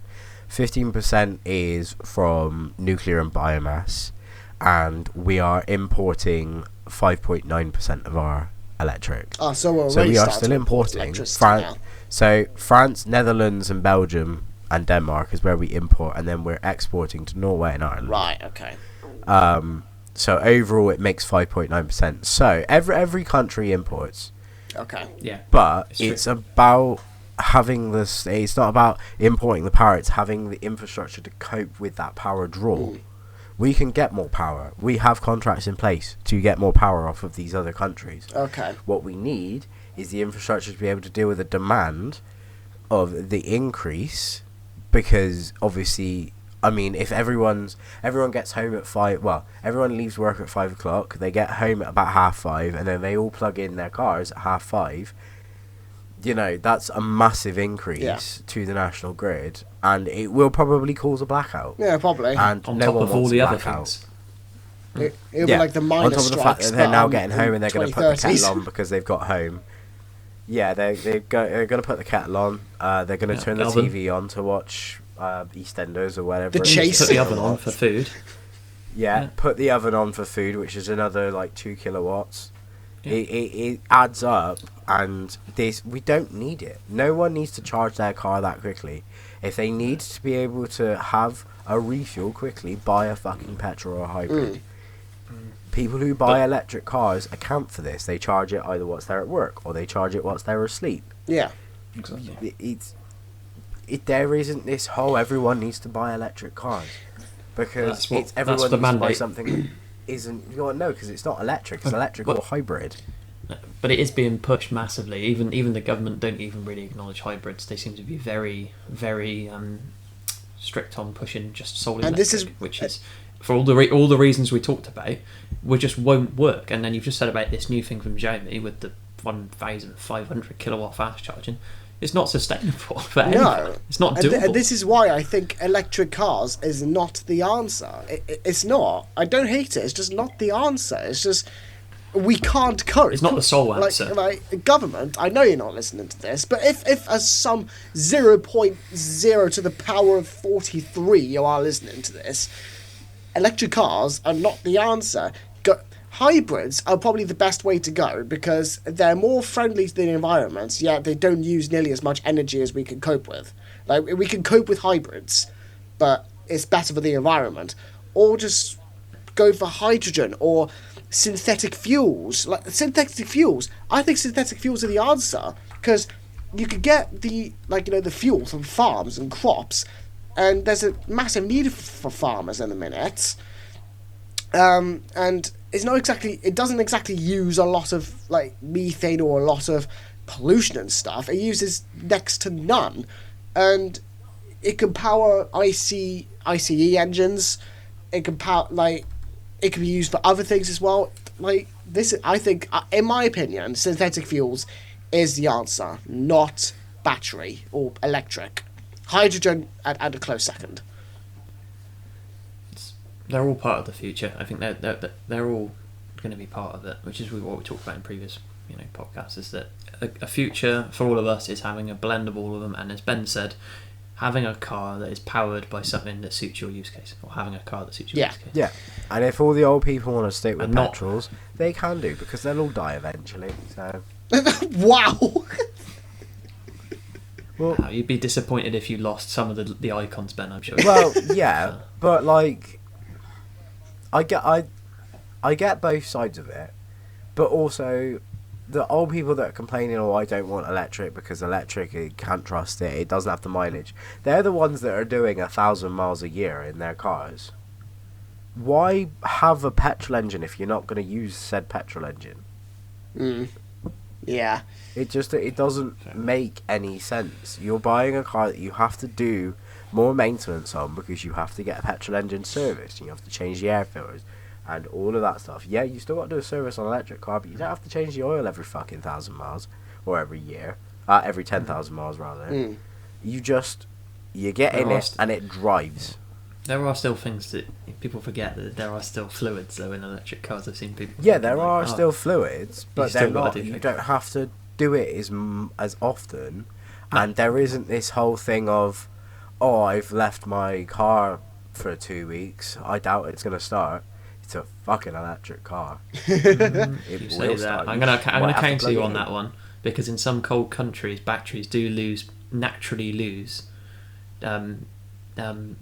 15% is from nuclear and biomass, and we are importing 5.9% of our electric. So we are still importing. France, Netherlands and Belgium and Denmark is where we import, and then we're exporting to Norway and Ireland. Right, okay. So overall it makes 5.9%. So every country imports. Okay. Yeah. But it's about having this. It's not about importing the power, it's having the infrastructure to cope with that power draw. We can get more power. We have contracts in place to get more power off of these other countries. Okay. What we need is the infrastructure to be able to deal with the demand of the increase, because obviously, I mean, if everyone gets home at 5, well, everyone leaves work at 5 o'clock, they get home at about 5:30, and then they all plug in their cars at 5:30. You know, that's a massive increase to the national grid, and it will probably cause a blackout. Yeah, probably. And on no top one of all wants the a other blackout. things. It'll be like the miners' on top of the fact that they're now getting home and they're going to put the 2030s. kettle on because they've got home. Yeah, they're going to put the kettle on. They're going to turn the TV on to watch EastEnders or whatever. The Chase. Put the oven on for food. Yeah, put the oven on for food, which is another 2 kilowatts. Yeah. It adds up, and we don't need it. No one needs to charge their car that quickly. If they need to be able to have a refuel quickly, buy a fucking petrol or hybrid. People who buy electric cars account for this. They charge it either whilst they're at work or they charge it whilst they're asleep. Yeah. Exactly. There isn't this whole everyone needs to buy electric cars, because everyone needs to buy something that isn't. No, because it's not electric. It's electric or hybrid. But it is being pushed massively. Even the government don't even really acknowledge hybrids. They seem to be very, very strict on pushing just solely electric, which is for all the reasons we talked about, just won't work. And then you've just said about this new thing from Xiaomi with the 1,500 kilowatt fast charging. it's not sustainable for anyone. No, it's not doable. And this is why I think electric cars is not the answer. It's not. I don't hate it. It's just not the answer. It's just we can't cope. It's not the sole answer. Like government, I know you're not listening to this, but if as some 0.0 to the power of 43 you are listening to this, electric cars are not the answer. Hybrids are probably the best way to go because they're more friendly to the environment, yet they don't use nearly as much energy as we can cope with. Like, we can cope with hybrids, but it's better for the environment. Or just go for hydrogen or synthetic fuels. I think synthetic fuels are the answer because you could get the fuel from farms and crops, and there's a massive need for farmers in a minute. And it doesn't exactly use a lot of like methane or a lot of pollution and stuff. It uses next to none, and it can power ICE engines. It can it can be used for other things as well. Like this, I think, in my opinion, synthetic fuels is the answer, not battery or electric. Hydrogen at a close second. They're all part of the future. I think they're all going to be part of it, which is what we talked about in previous podcasts. Is that a future for all of us is having a blend of all of them, and as Ben said, having a car that is powered by something that suits your use case, or having a car that suits your use case. Yeah, and if all the old people want to stick with petrols, they can do because they'll all die eventually. So, wow. Well, you'd be disappointed if you lost some of the icons, Ben. I'm sure. Well, yeah, but like. I get both sides of it, but also the old people that are complaining, I don't want electric because electric, you can't trust it, it doesn't have the mileage. They're the ones that are doing 1,000 miles a year in their cars. Why have a petrol engine if you're not going to use said petrol engine? Yeah. It doesn't make any sense. You're buying a car that you have to do more maintenance on because you have to get a petrol engine serviced and you have to change the air filters and all of that stuff. Yeah, you still got to do a service on an electric car, but you don't have to change the oil every fucking 1,000 miles or every year, every 10,000 miles rather. You get in it and it drives. There are still things that people forget, that there are still fluids though in electric cars. I've seen people. Yeah, there are still fluids, but they're not. You don't have to do it as often, and there isn't this whole thing of, I've left my car for 2 weeks. I doubt it's going to start. It's a fucking electric car. It will start. I'm going to counter you on that one because in some cold countries, batteries do naturally lose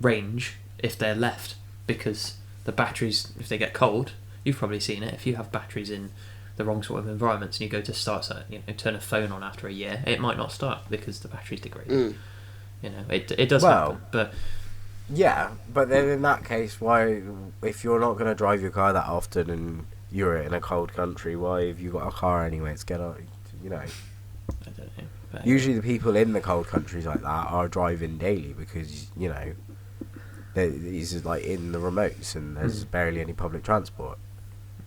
range if they're left because the batteries, if they get cold, you've probably seen it. If you have batteries in the wrong sort of environments and you go to start, turn a phone on after a year, it might not start because the battery's degraded. It does happen, but yeah, but then in that case, why, if you're not going to drive your car that often and you're in a cold country, why have you got a car anyway? It's I don't know. But usually the people in the cold countries like that are driving daily because these is like in the remotes and there's barely any public transport.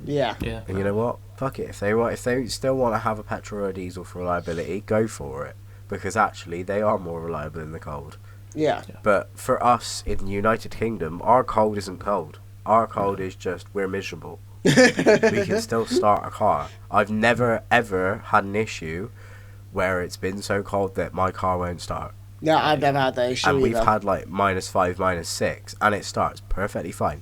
Yeah. And you know what? Fuck it. If they still want to have a petrol or a diesel for reliability, go for it. Because actually, they are more reliable in the cold. Yeah. But for us in the United Kingdom, our cold isn't cold. Our cold is just, we're miserable. We can still start a car. I've never, ever had an issue where it's been so cold that my car won't start. No, I've never had that issue And we've had like -5, -6, and it starts perfectly fine.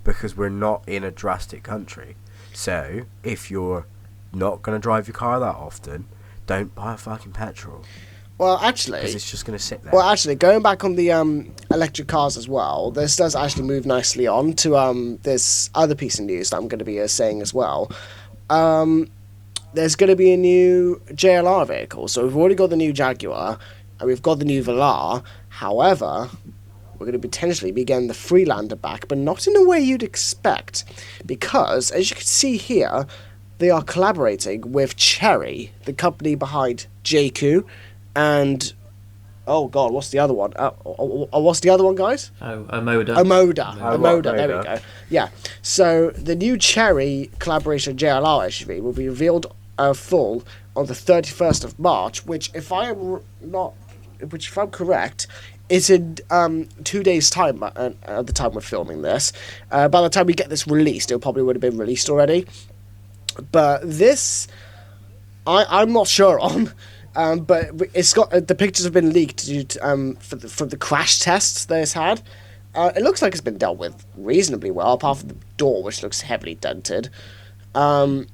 Because we're not in a drastic country. So, if you're not going to drive your car that often, don't buy a fucking petrol. Well, actually, because it's just going to sit there. Well, actually, going back on the electric cars as well, this does actually move nicely on to this other piece of news that I'm going to be saying as well. There's going to be a new JLR vehicle. So we've already got the new Jaguar, and we've got the new Velar. However, we're going to potentially be getting the Freelander back, but not in a way you'd expect, because as you can see here, they are collaborating with Chery, the company behind JQ, and oh god, what's the other one? What's the other one, guys? Omoda. Omoda. There we go. Yeah. So the new Chery collaboration JLR SUV will be revealed full on the 31st of March, which if I'm correct, is in 2 days' time at the time we're filming this. By the time we get this released, it probably would have been released already. But this, I'm not sure on. But it's got the pictures have been leaked from the crash tests that it's had. It looks like it's been dealt with reasonably well, apart from the door, which looks heavily dented. But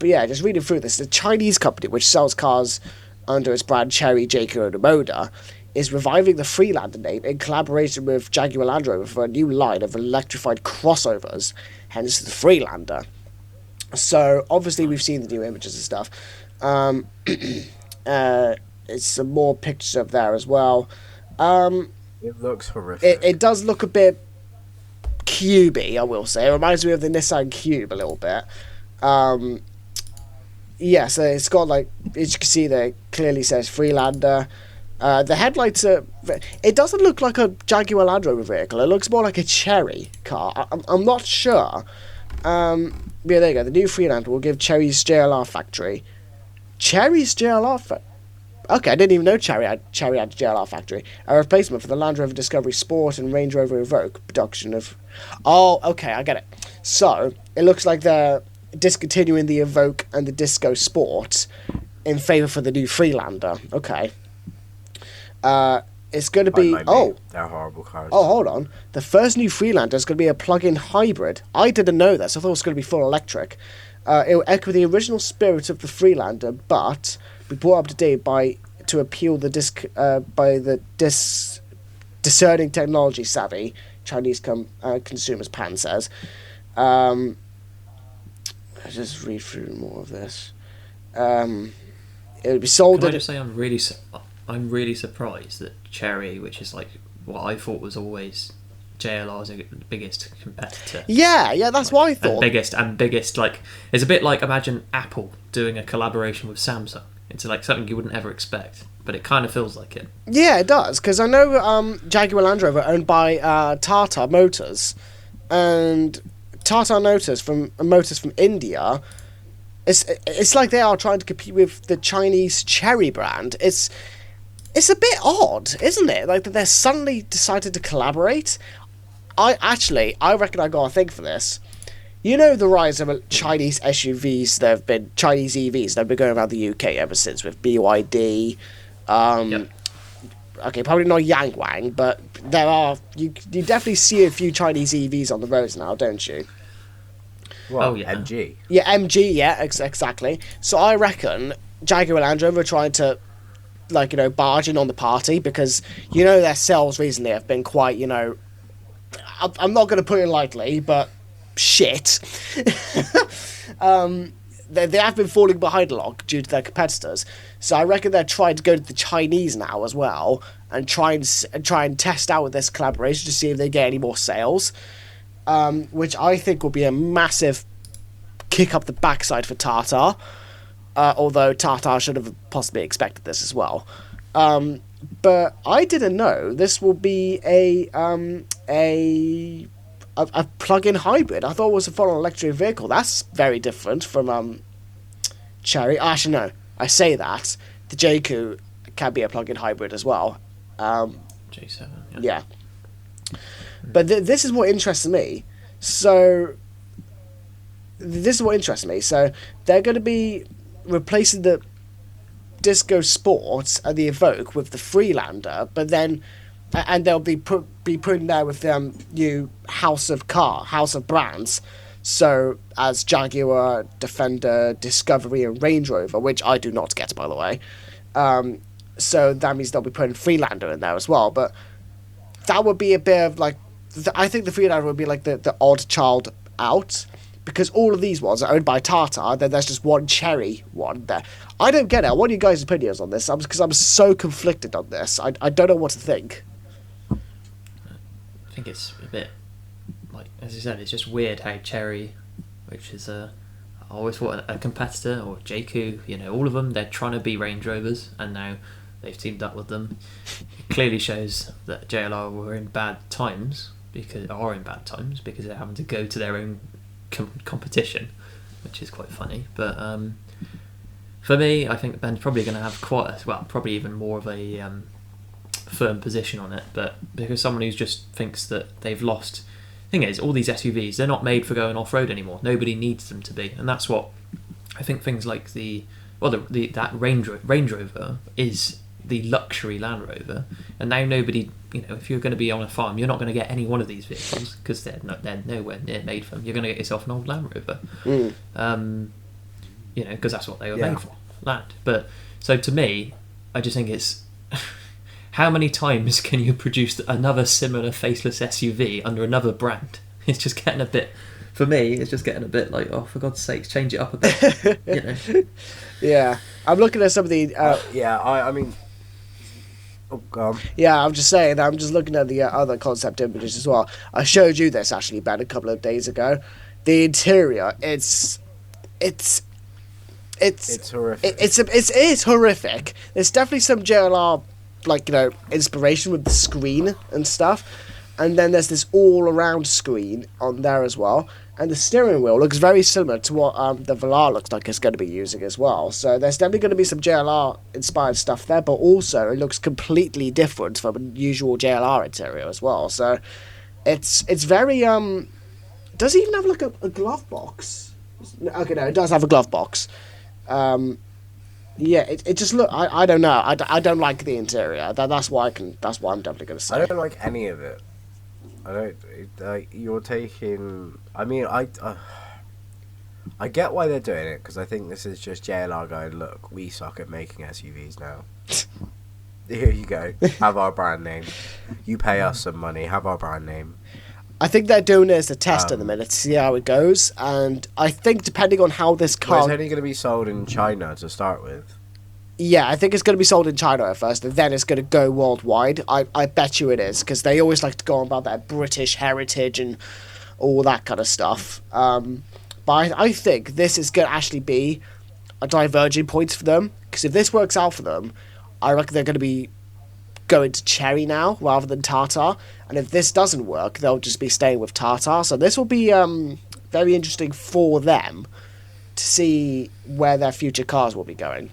yeah, just reading through this, the Chinese company, which sells cars under its brand Chery, JQ and Omoda, is reviving the Freelander name in collaboration with Jaguar Land Rover for a new line of electrified crossovers, hence the Freelander. So, obviously, we've seen the new images and stuff. It's some more pictures up there as well. It looks horrific. It does look a bit cubey, I will say. It reminds me of the Nissan Cube a little bit. Yeah, so it's got, like, as you can see there, it clearly says Freelander. The headlights are... It doesn't look like a Jaguar Land Rover vehicle. It looks more like a Chery car. I'm not sure. Yeah, there you go. The new Freelander will give Chery's JLR factory... Chery's JLR factory? Okay, I didn't even know Chery had a JLR factory. A replacement for the Land Rover Discovery Sport and Range Rover Evoque production of... Oh, okay, I get it. So, it looks like they're discontinuing the Evoque and the Disco Sport in favour for the new Freelander. Okay. It's going to be... They're horrible cars. Oh, hold on. The first new Freelander is going to be a plug-in hybrid. I didn't know this. I thought it was going to be full electric. It will echo the original spirit of the Freelander, but be brought up to date to appeal the discerning technology savvy Chinese consumers. Pan says. I'll just read through more of this. It will be sold. Can I just say I'm really surprised that Chery, which is like what I thought was always JLR's biggest competitor. Yeah, that's what I thought. And biggest, like, it's a bit like, imagine Apple doing a collaboration with Samsung. It's like something you wouldn't ever expect, but it kind of feels like it. Yeah, it does, because I know Jaguar Land Rover owned by Tata Motors, and Tata Motors from India. It's like they are trying to compete with the Chinese Chery brand. It's a bit odd, isn't it? Like that they suddenly decided to collaborate. I reckon I got a thing for this. You know the rise of Chinese SUVs, Chinese EVs that have been going around the UK ever since with BYD. Yep. Okay, probably not Yang Wang, but there are. You definitely see a few Chinese EVs on the roads now, don't you? Well, MG. Yeah, MG. Yeah, exactly. So I reckon Jaguar Land Rover are trying to, like, you know, barge in on the party because you know their sales recently have been quite, you know. I'm not going to put it lightly, but shit. They have been falling behind a lot due to their competitors. So I reckon they're trying to go to the Chinese now as well and try and test out with this collaboration to see if they get any more sales, which I think will be a massive kick up the backside for Tata. Although Tata should have possibly expected this as well. But I didn't know this will be a plug-in hybrid. I thought it was a full electric vehicle. That's very different from Chery. Actually, no. I say that. The JQ can be a plug-in hybrid as well. J7, yeah. But this is what interests me. So they're going to be replacing the Disco Sports and the Evoque with the Freelander, but then and they'll be putting there with new house of brands, so as Jaguar, Defender, Discovery and Range Rover, which I do not get, by the way. So that means they'll be putting Freelander in there as well, but that would be a bit of like I think the Freelander would be like the odd child out, because all of these ones are owned by Tata, then there's just one Chery one there. I don't get it. What are you guys' opinions on this? Because I'm so conflicted on this. I don't know what to think. I think it's a bit, like, as you said, it's just weird how Chery, which is I always thought a competitor, or JQ, you know, all of them, they're trying to be Range Rovers, and now they've teamed up with them. It clearly shows that JLR were in bad times, because they're having to go to their own competition, which is quite funny. But For me, I think Ben's probably going to have probably even more of a firm position on it. But because someone who just thinks that they've lost, thing is, all these SUVs, they're not made for going off road anymore. Nobody needs them to be, and that's what I think. Things like that Range Rover is the luxury Land Rover, and now nobody, if you're going to be on a farm, you're not going to get any one of these vehicles because they're nowhere near made for them. You're going to get yourself an old Land Rover, because that's what they were made for, land. But so to me, I just think it's how many times can you produce another similar faceless SUV under another brand? It's just getting a bit. For me, it's just getting a bit like, oh, for God's sakes, change it up a bit. Yeah, I'm looking at some of the. I mean. Oh, go on. Yeah, I'm just saying that I'm just looking at the other concept images as well. I showed you this actually, Ben, a couple of days ago. The interior, it's horrific. It's horrific. There's definitely some JLR inspiration with the screen and stuff, and then there's this all-around screen on there as well. And the steering wheel looks very similar to what the Velar looks like it's going to be using as well. So there's definitely going to be some JLR-inspired stuff there, but also it looks completely different from a usual JLR interior as well. So it's very... does it even have a glove box? Okay, no, it does have a glove box. Yeah, it just look... I don't know. I don't like the interior. That's why I'm definitely going to say. I don't like any of it. You're taking. I mean, I get why they're doing it, because I think this is just JLR going, look, we suck at making SUVs now. Here you go, have our brand name. You pay us some money, have our brand name. I think they're doing it as a test at the minute to see how it goes, and I think depending on how this car, it's only going to be sold in China to start with. Yeah, I think it's going to be sold in China at first, and then it's going to go worldwide. I bet you it is, because they always like to go on about that British heritage and all that kind of stuff. But I think this is going to actually be a diverging point for them, because if this works out for them, I reckon they're going to be going to Cherry now rather than Tartar. And if this doesn't work, they'll just be staying with Tartar. So this will be very interesting for them to see where their future cars will be going.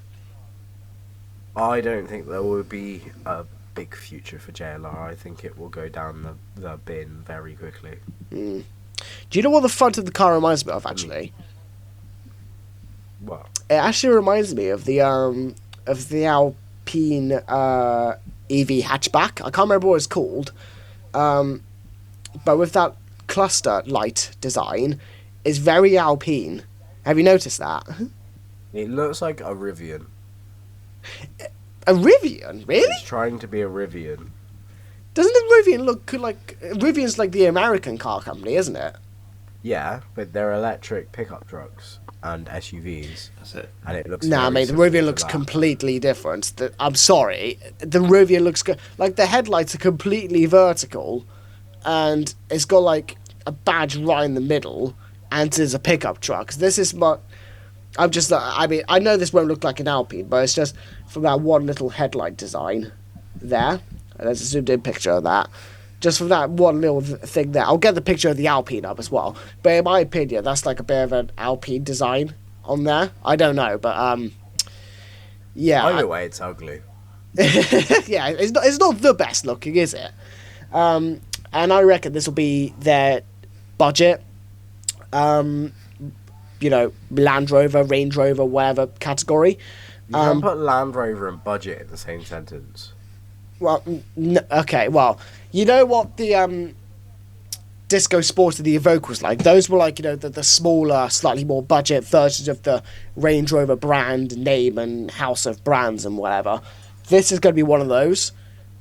I don't think there will be a big future for JLR. I think it will go down the bin very quickly. Do you know what the front of the car reminds me of, actually? What? It actually reminds me of the Alpine EV hatchback. I can't remember what it's called. But with that cluster light design, it's very Alpine. Have you noticed that? It looks like a Rivian. A Rivian? Really? It's trying to be a Rivian. Doesn't a Rivian look like... Rivian's like the American car company, isn't it? Yeah, but they're electric pickup trucks and SUVs. That's it. And it looks... Nah, mate, the Rivian looks completely different. I'm sorry. The Rivian looks... like, the headlights are completely vertical, and it's got, like, a badge right in the middle, and it's a pickup truck. This is my... I'm just... I mean, I know this won't look like an Alpine, but it's just from that one little headlight design there. And there's a zoomed-in picture of that. Just from that one little thing there. I'll get the picture of the Alpine up as well. But in my opinion, that's like a bit of an Alpine design on there. I don't know, but yeah. Either way, it's ugly. Yeah, it's not the best looking, is it? And I reckon this will be their budget. You know, Land Rover, Range Rover, whatever category. You can't put Land Rover and budget in the same sentence. Well, okay, well, you know what the Disco Sport and the Evoque was like? Those were like, you know, the smaller, slightly more budget versions of the Range Rover brand name and house of brands and whatever. This is going to be one of those.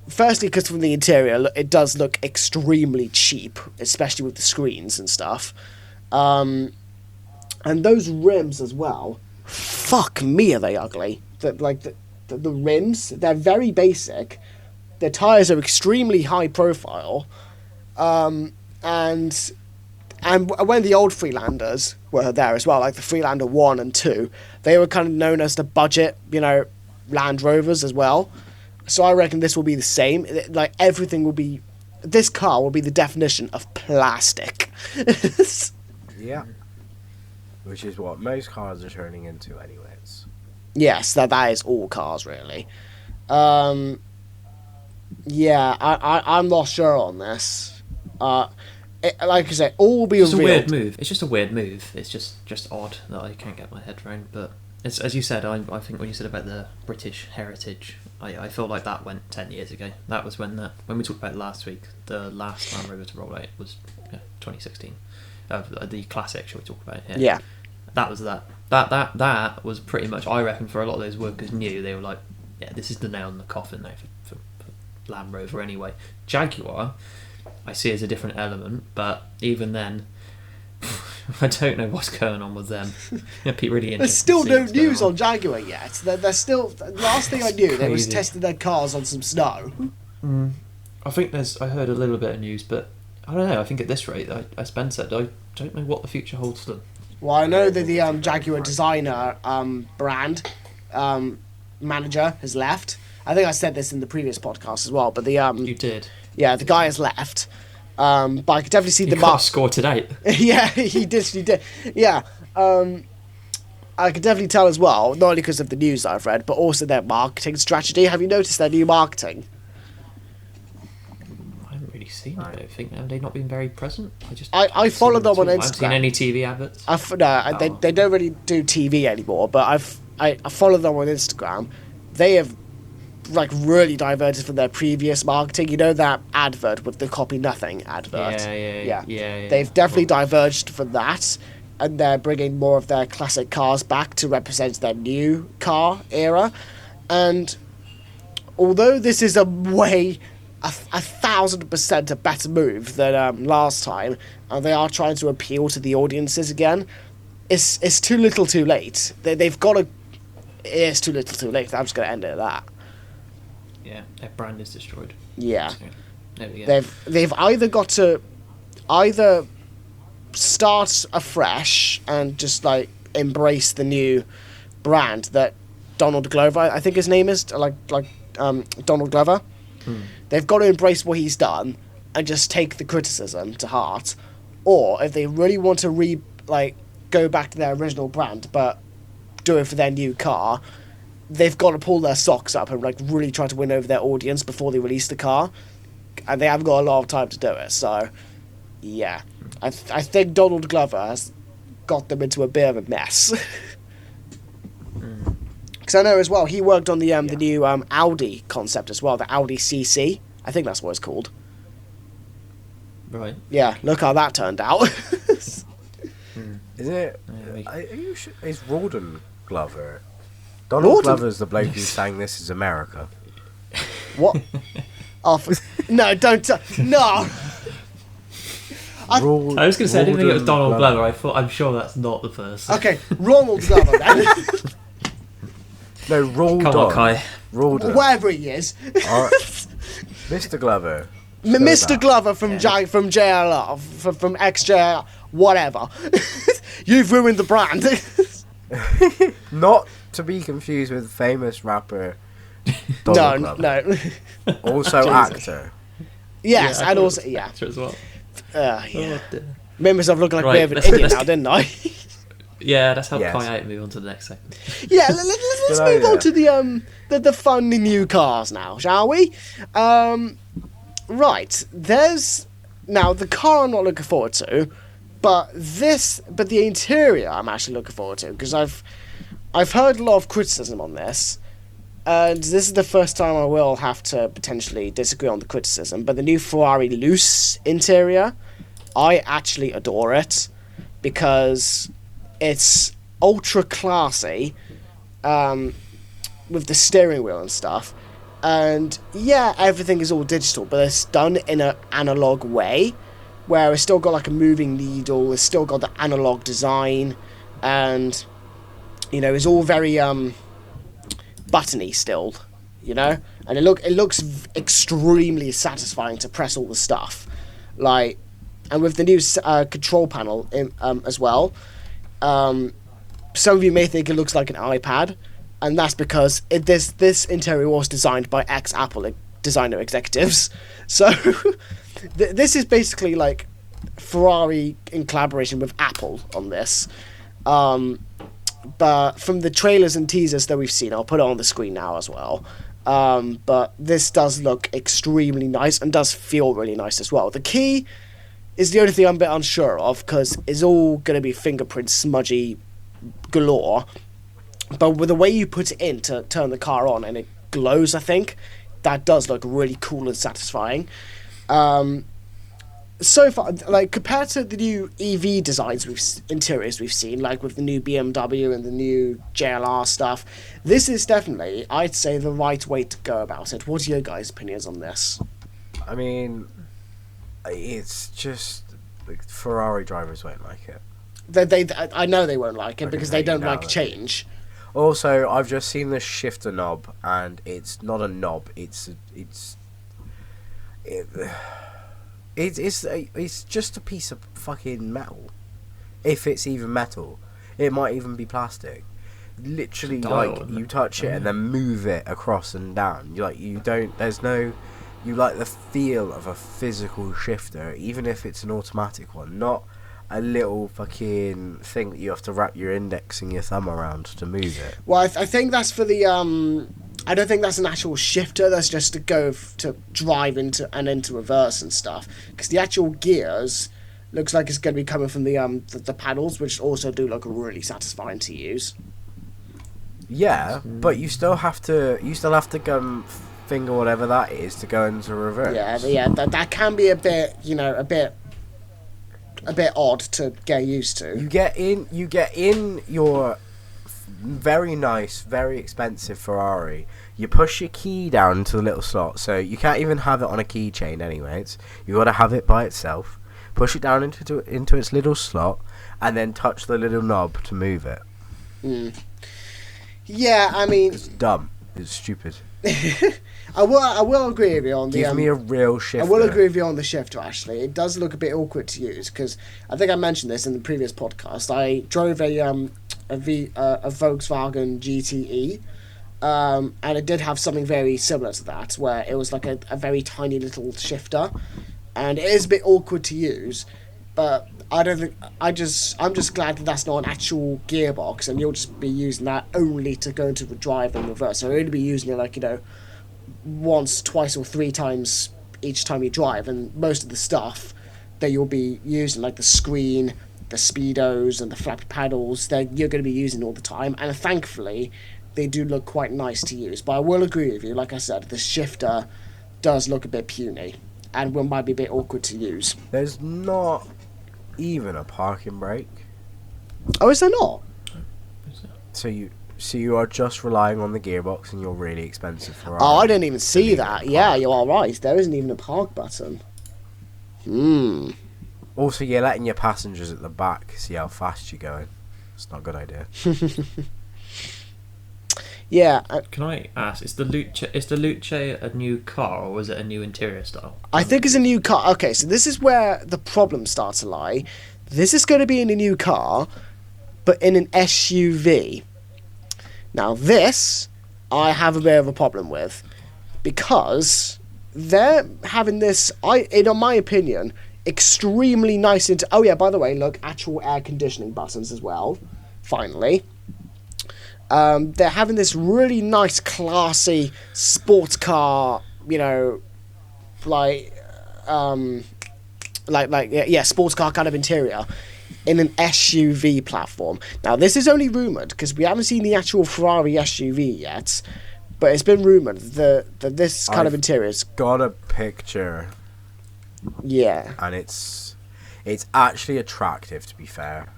Firstly, because from the interior, it does look extremely cheap, especially with the screens and stuff. And those rims as well, fuck me, are they ugly. The rims, they're very basic. Their tyres are extremely high profile. And when the old Freelanders were there as well, like the Freelander 1 and 2, they were kind of known as the budget, you know, Land Rovers as well. So I reckon this will be the same. Like, everything will be... This car will be the definition of plastic. Yeah. Which is what most cars are turning into anyways. Yes, that is all cars really. Yeah, I'm not sure on this. Like I say, all will be it's revealed. A weird move. It's just a weird move. It's just odd that I can't get my head around. But it's, as you said, I think when you said about the British heritage, I feel like that went 10 years ago. That was when we talked about it last week, the last Land Rover to roll out was 2016. The classic, shall we talk about it here? Yeah. That was that. That was pretty much, I reckon, for a lot of those workers knew, they were like, yeah, this is the nail in the coffin now for Land Rover anyway. Jaguar, I see as a different element, but even then, I don't know what's going on with them. It'd be really interesting. There's still no news on Jaguar yet. They're still. The last thing I knew, they was testing their cars on some snow. I think I heard a little bit of news, but I don't know. I think at this rate, as Ben said, I don't know what the future holds for them. Well, I know that the Jaguar designer brand manager has left. I think I said this in the previous podcast as well, but the you did. Yeah, the guy has left. But I could definitely see the mark score today. Yeah, he did. Yeah, I could definitely tell as well, not only because of the news that I've read, but also their marketing strategy. Have you noticed their new marketing? I haven't really seen it. I don't think have they not been very present. I follow them on Instagram. I haven't seen any TV adverts. They don't really do TV anymore, but I follow them on Instagram. They have like really diverted from their previous marketing. You know that advert with the copy nothing advert? Yeah. They've definitely diverged from that, and they're bringing more of their classic cars back to represent their new car era. And although this is a 1,000% a better move than last time, and they are trying to appeal to the audiences again, it's too little too late. They've got to... It is too little too late. I'm just going to end it at that. Yeah, their brand is destroyed. Yeah. So, there we go. They've either got to start afresh and just like embrace the new brand that Donald Glover, I think his name is, Donald Glover. They've got to embrace what he's done and just take the criticism to heart. Or if they really want to go back to their original brand but do it for their new car, they've got to pull their socks up and really try to win over their audience before they release the car, and they haven't got a lot of time to do it. So yeah, I think Donald Glover has got them into a bit of a mess. Because I know as well he worked on the new Audi concept as well, the Audi CC. I think that's what it's called. Right. Yeah, look how that turned out. Is it? Are you sure? Is Rawdon Glover? Donald Glover's the bloke who sang "This Is America." What? No, don't. No. I was going to say I didn't think it was Donald Glover. I'm sure that's not the person. Okay, Ronald Glover then. No, Rawdon. Come on, Kai. Rawdon. Wherever he is. Mr. Glover. Mr. Glover from from JLR, from XJR, whatever. You've ruined the brand. Not to be confused with famous rapper Donald Glover. No. Also actor. Yes, and also actor as well. Yeah. Made myself look like a bit of an idiot now, didn't I? Yeah, that's how Kai out. Move on to the next segment. Yeah, let's move on to the fun new cars now, shall we? Right, now the car I'm not looking forward to, but the interior I'm actually looking forward to, because I've heard a lot of criticism on this, and this is the first time I will have to potentially disagree on the criticism, but the new Ferrari Luce interior, I actually adore it, because it's ultra classy, with the steering wheel and stuff. And yeah, everything is all digital, but it's done in an analog way, where it's still got a moving needle, it's still got the analog design, and it's all very buttony still, and it looks extremely satisfying to press all the stuff, and with the new control panel as well. Some of you may think it looks like an iPad, and that's because this interior was designed by ex-Apple designer executives. So this is basically like Ferrari in collaboration with Apple on this. but from the trailers and teasers that we've seen, I'll put it on the screen now as well. But this does look extremely nice and does feel really nice as well. The key is the only thing I'm a bit unsure of, because it's all going to be fingerprint smudgy galore. But with the way you put it in to turn the car on and it glows, I think that does look really cool and satisfying. So far, like, compared to the new EV designs interiors we've seen, like with the new BMW and the new JLR stuff, this is definitely, I'd say, the right way to go about it. What are your guys' opinions on this? I mean, it's just like, Ferrari drivers won't like it. I know they won't like it because they don't like change. Also, I've just seen the shifter knob, and it's not a knob. It's just a piece of fucking metal. If it's even metal, it might even be plastic. Literally, like, you touch it and then move it across and down. You like the feel of a physical shifter, even if it's an automatic one, not a little fucking thing that you have to wrap your index and your thumb around to move it. Well, I think that's for the I don't think that's an actual shifter. That's just to go to drive into reverse and stuff. Because the actual gears looks like it's going to be coming from the paddles, which also do look really satisfying to use. Yeah, but you still have to go finger whatever that is to go into reverse. Yeah, that can be a bit odd to get used to. You get in your very nice, very expensive Ferrari. You push your key down into the little slot, so you can't even have it on a keychain anyway. You got to have it by itself. Push it down into its little slot, and then touch the little knob to move it. Yeah, I mean, it's dumb. It's stupid. I will agree with you on Give me a real shifter. I will agree with you on the shifter, actually. It does look a bit awkward to use, because I think I mentioned this in the previous podcast. I drove a Volkswagen GTE, and it did have something very similar to that, where it was like a very tiny little shifter, and it is a bit awkward to use, but I'm just glad that that's not an actual gearbox, and you'll just be using that only to go into the drive and reverse. So you'll only be using it, like, once, twice, or three times each time you drive, and most of the stuff that you'll be using, like the screen, the speedos, and the flappy paddles, that you're going to be using all the time, and thankfully they do look quite nice to use. But I will agree with you, like I said, the shifter does look a bit puny, and might be a bit awkward to use. There's not even a parking brake. Oh, is there not? So you are just relying on the gearbox and your really expensive Ferrari. Oh, I didn't even see that. Yeah, you are right. There isn't even a park button. Also, you're letting your passengers at the back see how fast you're going. It's not a good idea. Yeah. Can I ask, is the Luce a new car, or is it a new interior style? I think it's a new car. Okay, so this is where the problem starts to lie. This is going to be in a new car, but in an SUV. Now this, I have a bit of a problem with, because they're having this, in my opinion, extremely nice oh yeah, by the way, look, actual air conditioning buttons as well, finally. They're having this really nice, classy sports car, sports car kind of interior in an SUV platform. Now, this is only rumoured, because we haven't seen the actual Ferrari SUV yet, but it's been rumoured that this kind of interior is... got a picture. Yeah. And it's actually attractive, to be fair.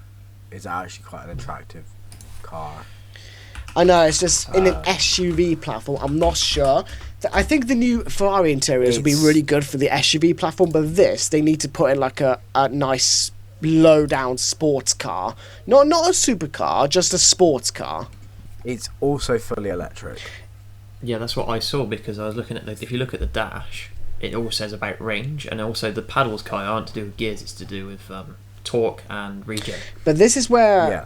It's actually quite an attractive car. I know, it's just in an SUV platform. I'm not sure. I think the new Ferrari interiors will be really good for the SUV platform, but this, they need to put in like a nice low-down sports car. Not a supercar, just a sports car. It's also fully electric. Yeah, that's what I saw, because I was looking at if you look at the dash, it all says about range, and also the paddles, Kai, aren't to do with gears, it's to do with torque and regen. But this is where... Yeah.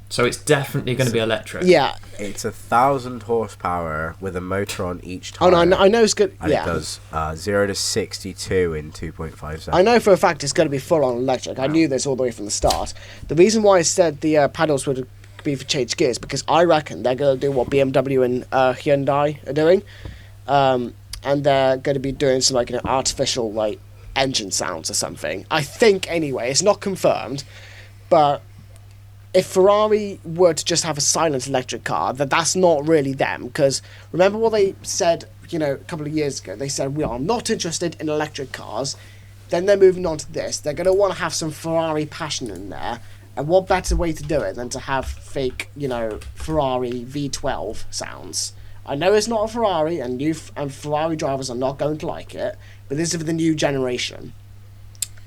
So it's definitely going to be electric. Yeah. It's 1,000 horsepower with a motor on each tire. Oh, no, I know it's good. And it does 0 to 62 in 2.5 seconds. I know for a fact it's going to be full-on electric. I knew this all the way from the start. The reason why I said the paddles would be for change gears, because I reckon they're going to do what BMW and Hyundai are doing, and they're going to be doing some like artificial like engine sounds or something. I think anyway. It's not confirmed, but if Ferrari were to just have a silent electric car, that's not really them. Because remember what they said, a couple of years ago? They said, we are not interested in electric cars. Then they're moving on to this. They're going to want to have some Ferrari passion in there. And what better way to do it than to have fake, Ferrari V12 sounds? I know it's not a Ferrari, and Ferrari drivers are not going to like it, but this is for the new generation.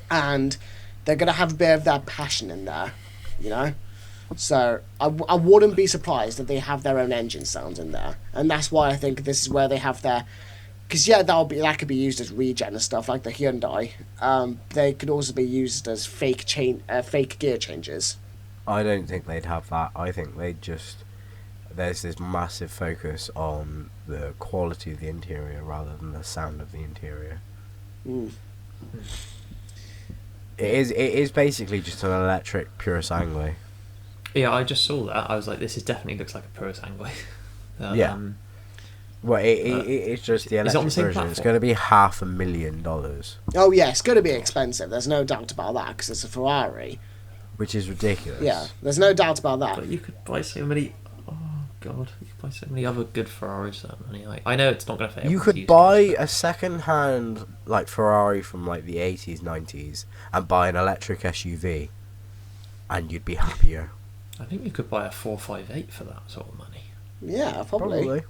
And they're going to have a bit of that passion in there, So I wouldn't be surprised if they have their own engine sounds in there. And that's why I think this is where they have their... Because, that could be used as regen and stuff, like the Hyundai. They could also be used as fake gear changes. I don't think they'd have that. I think they'd just... There's this massive focus on the quality of the interior rather than the sound of the interior. Mm. It is basically just an electric pure sangue. Yeah, I just saw that. I was like, this definitely looks like a pure sangue. Yeah. Well, it's just the electric version. Platform? It's going to be $500,000. Oh yeah, it's going to be expensive. There's no doubt about that, because it's a Ferrari. Which is ridiculous. Yeah, there's no doubt about that. But you could buy so many... Oh god, you could buy so many other good Ferraris for that money. Like, I know it's not going to fit. You could buy a second-hand Ferrari from the 80s, 90s, and buy an electric SUV, and you'd be happier. I think you could buy a 458 for that sort of money. Yeah, probably.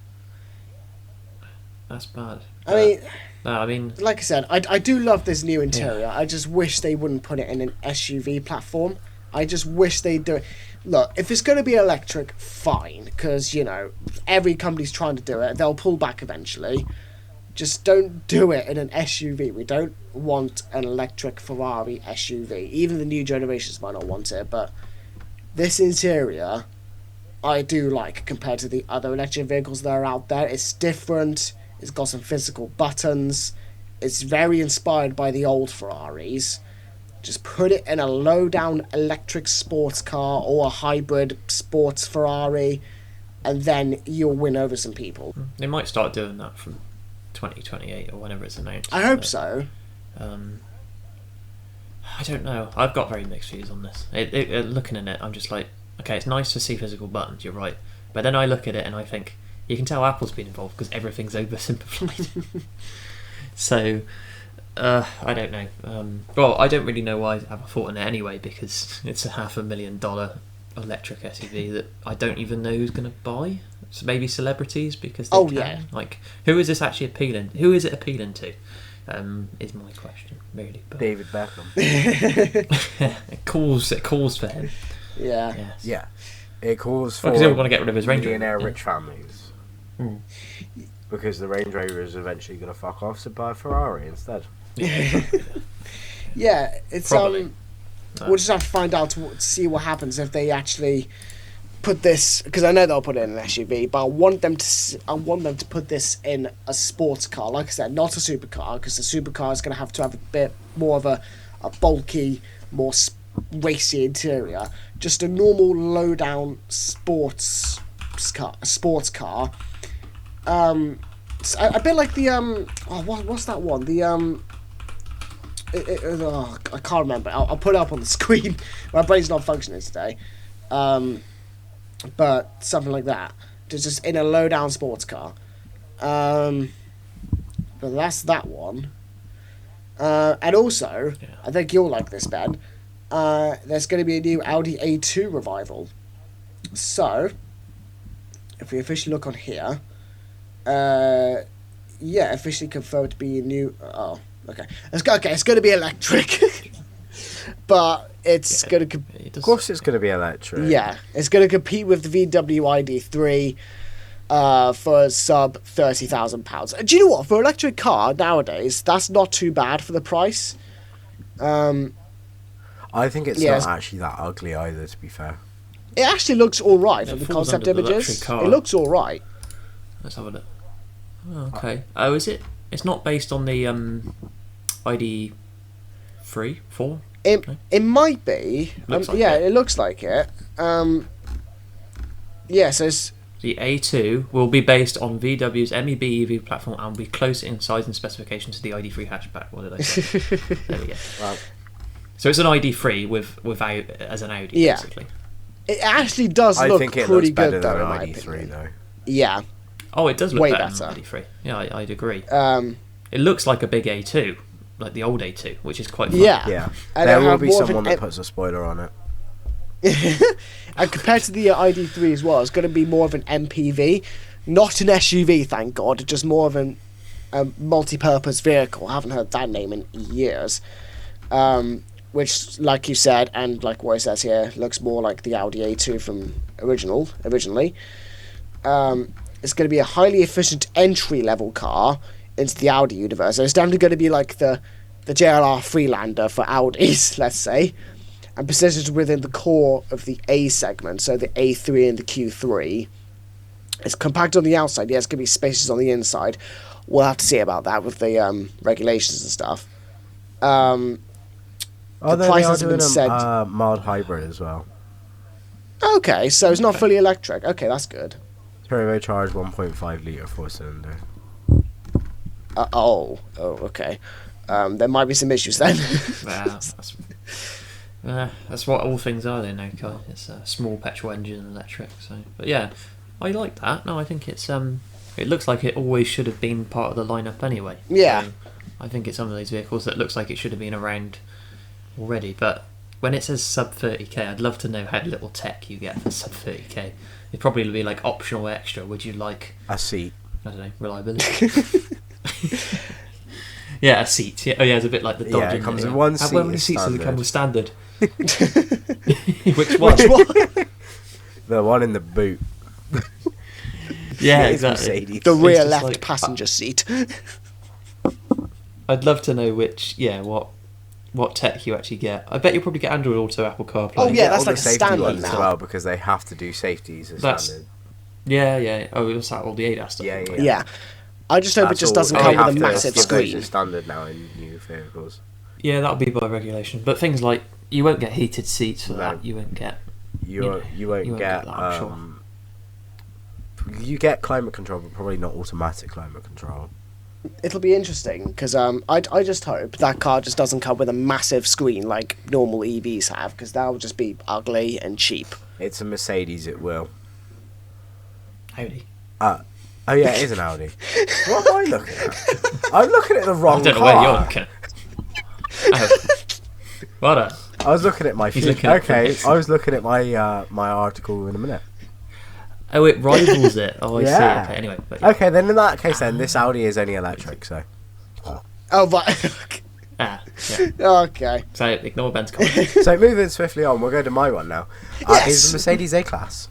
That's bad. I mean, like I said, I do love this new interior. Yeah. I just wish they wouldn't put it in an SUV platform. I just wish they'd do it. Look, if it's going to be electric, fine, because, every company's trying to do it. They'll pull back eventually. Just don't do it in an SUV. We don't want an electric Ferrari SUV. Even the new generations might not want it, but this interior, I do like compared to the other electric vehicles that are out there. It's different. It's got some physical buttons. It's very inspired by the old Ferraris. Just put it in a low-down electric sports car or a hybrid sports Ferrari, and then you'll win over some people. They might start doing that from 2028 or whenever it's announced. I hope so. I don't know. I've got very mixed views on this. Looking at it, I'm just like, okay, it's nice to see physical buttons, you're right. But then I look at it and I think, you can tell Apple's been involved because everything's oversimplified. So... I don't know. Well, I don't really know why I have a thought in it anyway, because it's a $500,000 electric SUV that I don't even know who's going to buy. So maybe celebrities, because they can. Yeah. Like, who is this actually appealing? Who is it appealing to? Is my question really. But David Beckham. it calls for him. Yeah. Yes. Yeah. It calls for. Because they want to get rid of his Range Rover. Millionaire rich families. Mm. Because the Range Rover is eventually going to fuck off, so buy a Ferrari instead. Yeah, it's we'll just have to find out to see what happens if they actually put this, because I know they'll put it in an SUV, but I want them to put this in a sports car. Like I said, not a supercar, because the supercar is going to have a bit more of a bulky, more racy interior. Just a normal low down sports car. A bit like the what's that one? The I can't remember. I'll put it up on the screen. My brain's not functioning today. But something like that. Just in a low down sports car. But that's that one. And also, I think you'll like this, Ben. There's going to be a new Audi A2 revival. So, if we officially look on here, officially confirmed to be a new. Oh, okay. It's going to be electric, but it's going to. Of course, it's going to be electric. Yeah, it's going to compete with the VW ID3 for sub £30,000. Do you know what? For an electric car nowadays, that's not too bad for the price. I think it's not actually that ugly either. To be fair, it actually looks all right from the concept images. It looks all right. Let's have a look. Oh, okay. Oh, is it? It's not based on the ID 3, 4? It might be. Looks like it looks like it. Yeah, so it's... The A2 will be based on VW's MEB EV platform and will be close in size and specification to the ID3 hatchback. What did I say? There we go. Wow. So it's an ID3 without as an Audi, basically. It actually does look pretty good, though, in my ID3, opinion. though. Yeah. Oh, it does look way better better. than ID3. Yeah, I'd agree. It looks like a big A2, like the old A2, which is quite fun. Yeah. And there will be someone that puts a spoiler on it. And compared to the ID3 as well, it's going to be more of an MPV, not an SUV, thank God, just more of a multi-purpose vehicle. I haven't heard that name in years. Which, like you said, and like what it says here, looks more like the Audi A2 from originally. It's going to be a highly efficient entry-level car into the Audi universe. So it's definitely going to be like the JLR Freelander for Audis, let's say, and positioned within the core of the A segment, so the A3 and the Q3. It's compact on the outside, it's going to be spacious on the inside. We'll have to see about that with the regulations and stuff. The price has been said. Mild hybrid as well. Okay, so it's not fully electric. Okay, that's good. Turbocharged 1.5 litre 4-cylinder. Okay. There might be some issues then. That's what all things are then now, Kai. It's a small petrol engine and electric. So, but yeah, I like that. No, I think it's it looks like it always should have been part of the lineup anyway. Yeah. So I think it's one of those vehicles that looks like it should have been around already. But when it says sub 30k, I'd love to know how little tech you get for sub 30k. It'd probably be like optional extra. Would you like a seat? I don't know, reliability. Yeah, a seat. Yeah, it's a bit like the Dodge. Yeah, it comes with one seat. How many seats does it come with standard? Which one? The one in the boot. Yeah, exactly. The rear left passenger seat. I'd love to know what tech you actually get. I bet you'll probably get Android Auto, Apple CarPlay. Oh yeah, that's like a standard now. As well, because they have to do safeties as standard. Yeah. Oh, it's all the ADAS stuff. Yeah. I just hope it just doesn't come with a massive screen. Those are standard now in new vehicles. Yeah, that'll be by regulation. But things like you won't get heated seats for that. You won't get. You won't get that, I'm sure. You get climate control, but probably not automatic climate control. It'll be interesting because I just hope that car just doesn't come with a massive screen like normal EVs have, because that would just be ugly and cheap. It's a Mercedes, it will. Audi. Oh yeah, it is an Audi. What am I looking at? I'm looking at the wrong car. I don't know where you're looking at. What? I was looking at my okay, I was looking at my my article in a minute. Oh, it rivals it. Oh, I see. Okay, anyway. Okay, then in that case, this Audi is only electric, so. Oh, but. Yeah. Okay. So ignore Ben's comment. So moving swiftly on, we'll go to my one now. Is the Mercedes A-Class,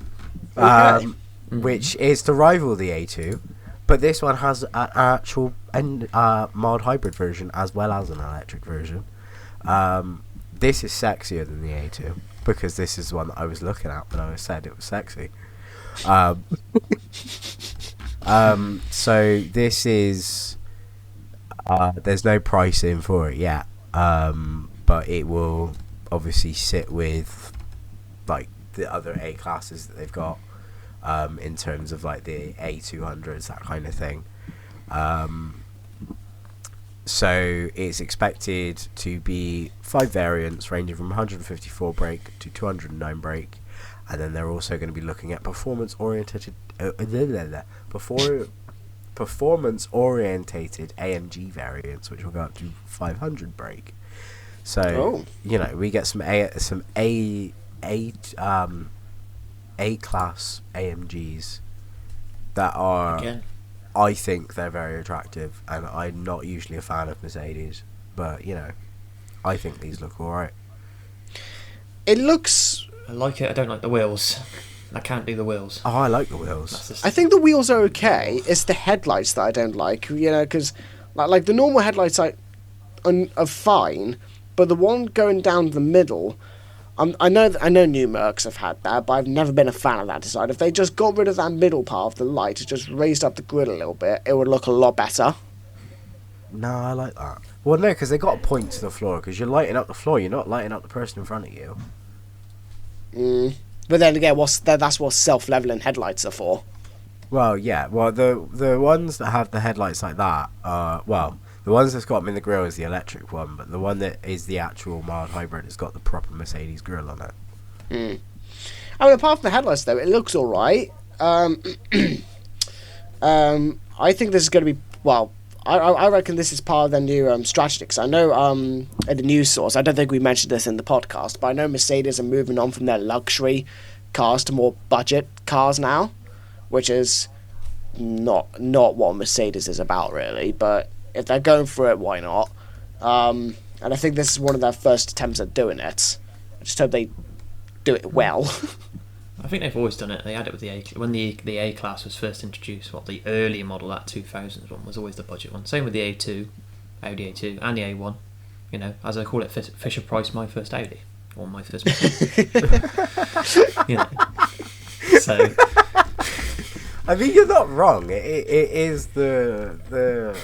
which is to rival the A2, but this one has an actual mild hybrid version as well as an electric version. This is sexier than the A2 because this is the one that I was looking at when I said it was sexy. So this is there's no pricing for it yet, but it will obviously sit with like the other A classes that they've got, in terms of like the A200s, that kind of thing. So it's expected to be 5 variants ranging from 154 brake to 209 brake. And then they're also going to be looking at performance-orientated AMG variants, which will go up to 500 brake. So we get some A class AMGs that are, I think they're very attractive, and I'm not usually a fan of Mercedes, but I think these look alright. It looks. I like it. I don't like the wheels. I can't do the wheels. Oh, I like the wheels. I think the wheels are okay. It's the headlights that I don't like. Because like the normal headlights are fine, but the one going down the middle, I know new Mercs have had that, but I've never been a fan of that design. If they just got rid of that middle part of the light, just raised up the grille a little bit, it would look a lot better. No, I like that. Well, no, because they got a point to the floor. Because you're lighting up the floor, you're not lighting up the person in front of you. But then again, that's what self-leveling headlights are for. Well, yeah. Well, the ones that have the headlights like that the ones that's got them in the grille is the electric one, but the one that is the actual mild hybrid has got the proper Mercedes grille on it. I mean, apart from the headlights, though, it looks all right. I think this is going to be... Well, I reckon this is part of their new strategy. Because I know at the news source, I don't think we mentioned this in the podcast, but I know Mercedes are moving on from their luxury cars to more budget cars now, which is not what Mercedes is about, really. But if they're going for it, why not? And I think this is one of their first attempts at doing it. I just hope they do it well. I think they've always done it. They had it with the A when the A class was first introduced. The early model, that 2000s one, was always the budget one. Same with the A2, Audi A2, and the A1. You know, as I call it, Fisher Price, my first Audi, or my first. You know, so. I mean, you're not wrong. It is the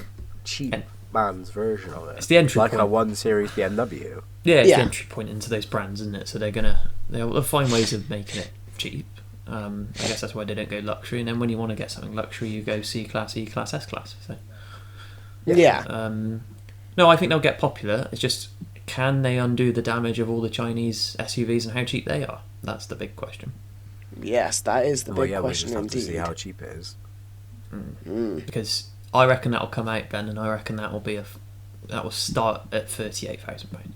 cheap man's version of it. It's the entry like point. a 1 Series BMW. Yeah, it's the entry point into those brands, isn't it? So they'll find ways of making it cheap. I guess that's why they don't go luxury. And then when you want to get something luxury, you go C class, E class, S class. So yeah. No, I think they'll get popular. It's just, can they undo the damage of all the Chinese SUVs and how cheap they are? That's the big question. Yes, that is the big question we just have indeed. to see how cheap it is. Because I reckon that'll come out, Ben, and I reckon that will start at £38,000.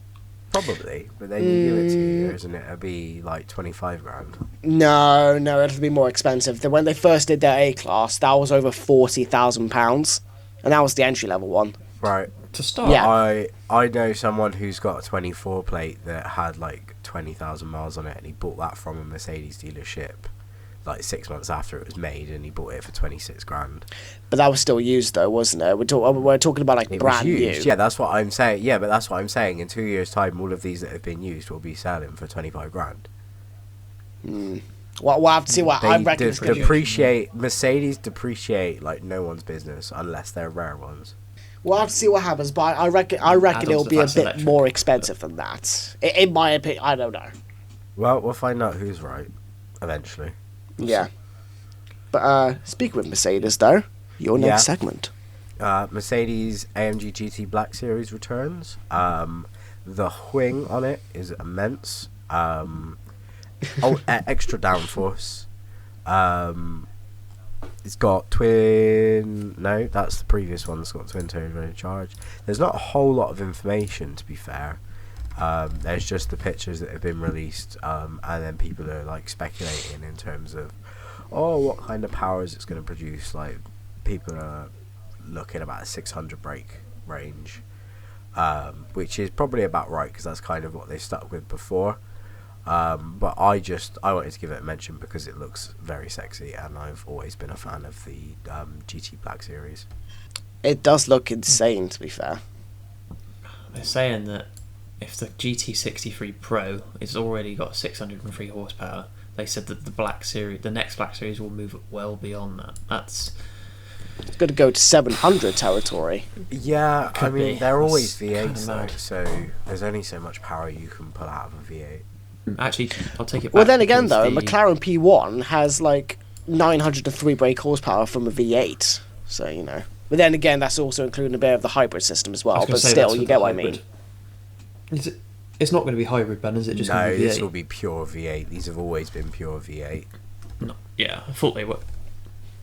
Probably, but then you give it 2 years and it'll be like 25 grand. No, it'll be more expensive. When they first did their A class, that was over £40,000, and that was the entry level one. Right. To start, yeah. I know someone who's got a 24 plate that had like 20,000 miles on it, and he bought that from a Mercedes dealership like 6 months after it was made, and he bought it for 26 grand. But that was still used though, wasn't it? We're talking about like brand new. Yeah, that's what I'm saying. Yeah, but that's what I'm saying. In 2 years' time, all of these that have been used will be selling for 25 grand. Well, we'll have to see what I reckon. Mercedes depreciate like no one's business unless they're rare ones. We'll have to see what happens, but I reckon it'll be a bit more expensive than that. In my opinion, I don't know. Well, we'll find out who's right eventually. Yeah. But speaking of Mercedes, though, your next segment. Mercedes AMG GT Black Series returns. The wing on it is immense. Extra downforce. It's got twin... No, that's the previous one that's got twin turbocharged. There's not a whole lot of information, to be fair. There's just the pictures that have been released, and then people are like speculating in terms of, what kind of powers it's going to produce. Like, people are looking about a 600 brake range, which is probably about right because that's kind of what they stuck with before. But I wanted to give it a mention because it looks very sexy, and I've always been a fan of the GT Black Series. It does look insane, to be fair. They're saying that if the GT63 Pro has already got 603 horsepower, they said that the next Black Series will move well beyond that. It's going to go to 700 territory. Yeah, I mean, they're always V8s though, so there's only so much power you can pull out of a V8. Actually, I'll take it back. Well, then again, though, McLaren P1 has like 903 brake horsepower from a V8, so you know. But then again, that's also including a bit of the hybrid system as well. But still, you get what I mean. It's not going to be hybrid, Ben, is it? Just no, this will be pure V8. These have always been pure V8. No, yeah, I thought they were.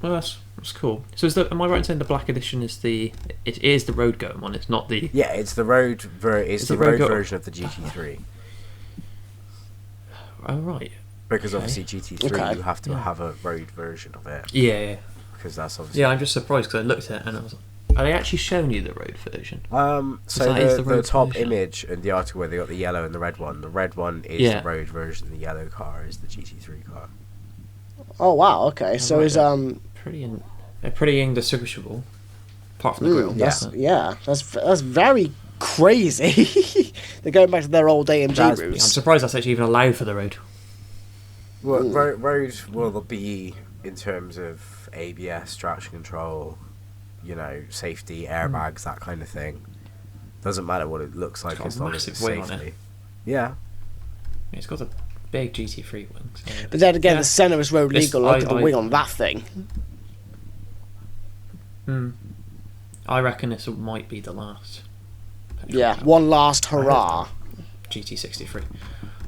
Well, that's cool. So, am I right in saying the Black Edition is the road going one? It's not the. Yeah, it's the road. It's the road version of the GT3. Oh right. Because obviously GT3 you have to have a road version of it. Yeah. Because that's obviously. Yeah, I'm just surprised because I looked at it and I was like, are they actually showing you the road version? So the top version? Image in the article where they got the yellow and the red one. The red one is the road version. The yellow car is the GT3 car. Oh wow! Okay, so is pretty indistinguishable, apart from the grille. That's very crazy. They're going back to their old AMG routes. I'm surprised that's actually even allowed for the road. Well, road will be in terms of ABS, traction control, safety, airbags, that kind of thing. Doesn't matter what it looks like as long as it's safety. Yeah. It's got big GT3 wings. So. But then again, the centre is road legal. Look at the wing on that thing. I reckon this might be the last. One last hurrah. GT63.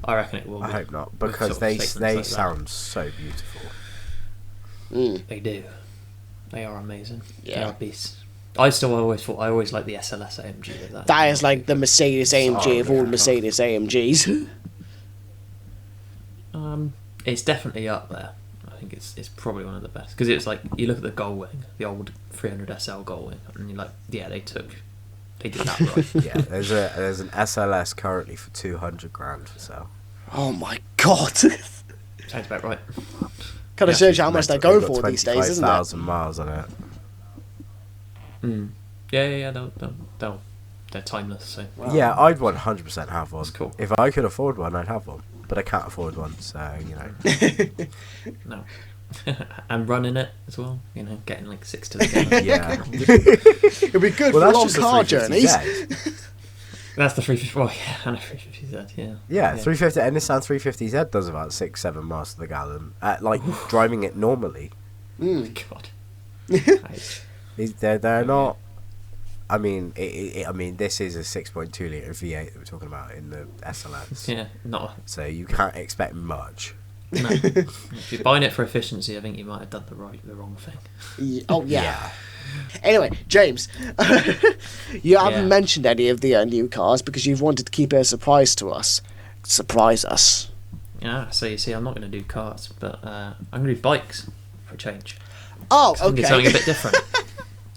I reckon it will be. I hope not, because they sound so beautiful. They do. They are amazing. Yeah. They are beasts. I always like the SLS AMG. That is like the Mercedes AMG of all Mercedes AMGs. It's definitely up there. I think it's probably one of the best, because it's like you look at the Gullwing, the old 300 SL Gullwing, and you're like, they did that right. Yeah, there's an SLS currently for 200 grand for sale. Oh my god. Sounds about right. Kind of shows you how much they go for these days, isn't it? 25,000 miles on it. Yeah. They're timeless. So. Wow. Yeah, I'd 100% have one. That's cool. If I could afford one, I'd have one. But I can't afford one, so No. And running it as well, getting like 6 to the gallon. Yeah. It'd be good for long car journeys. That's the 350. Well, yeah, and a 350Z. Yeah. Yeah, 350 and Nissan 350Z does about 6-7 miles to the gallon. Like driving it normally. Oh my god. They're not. I mean, this is a 6.2 litre V8 that we're talking about in the SLS. Yeah, not. So you can't expect much. No. If you're buying it for efficiency, I think you might have done the wrong thing. Yeah. Anyway, James, you haven't mentioned any of the new cars because you've wanted to keep it a surprise to us. Surprise us. Yeah, so you see, I'm not going to do cars, but I'm going to do bikes for a change. Oh, okay. Something a bit different.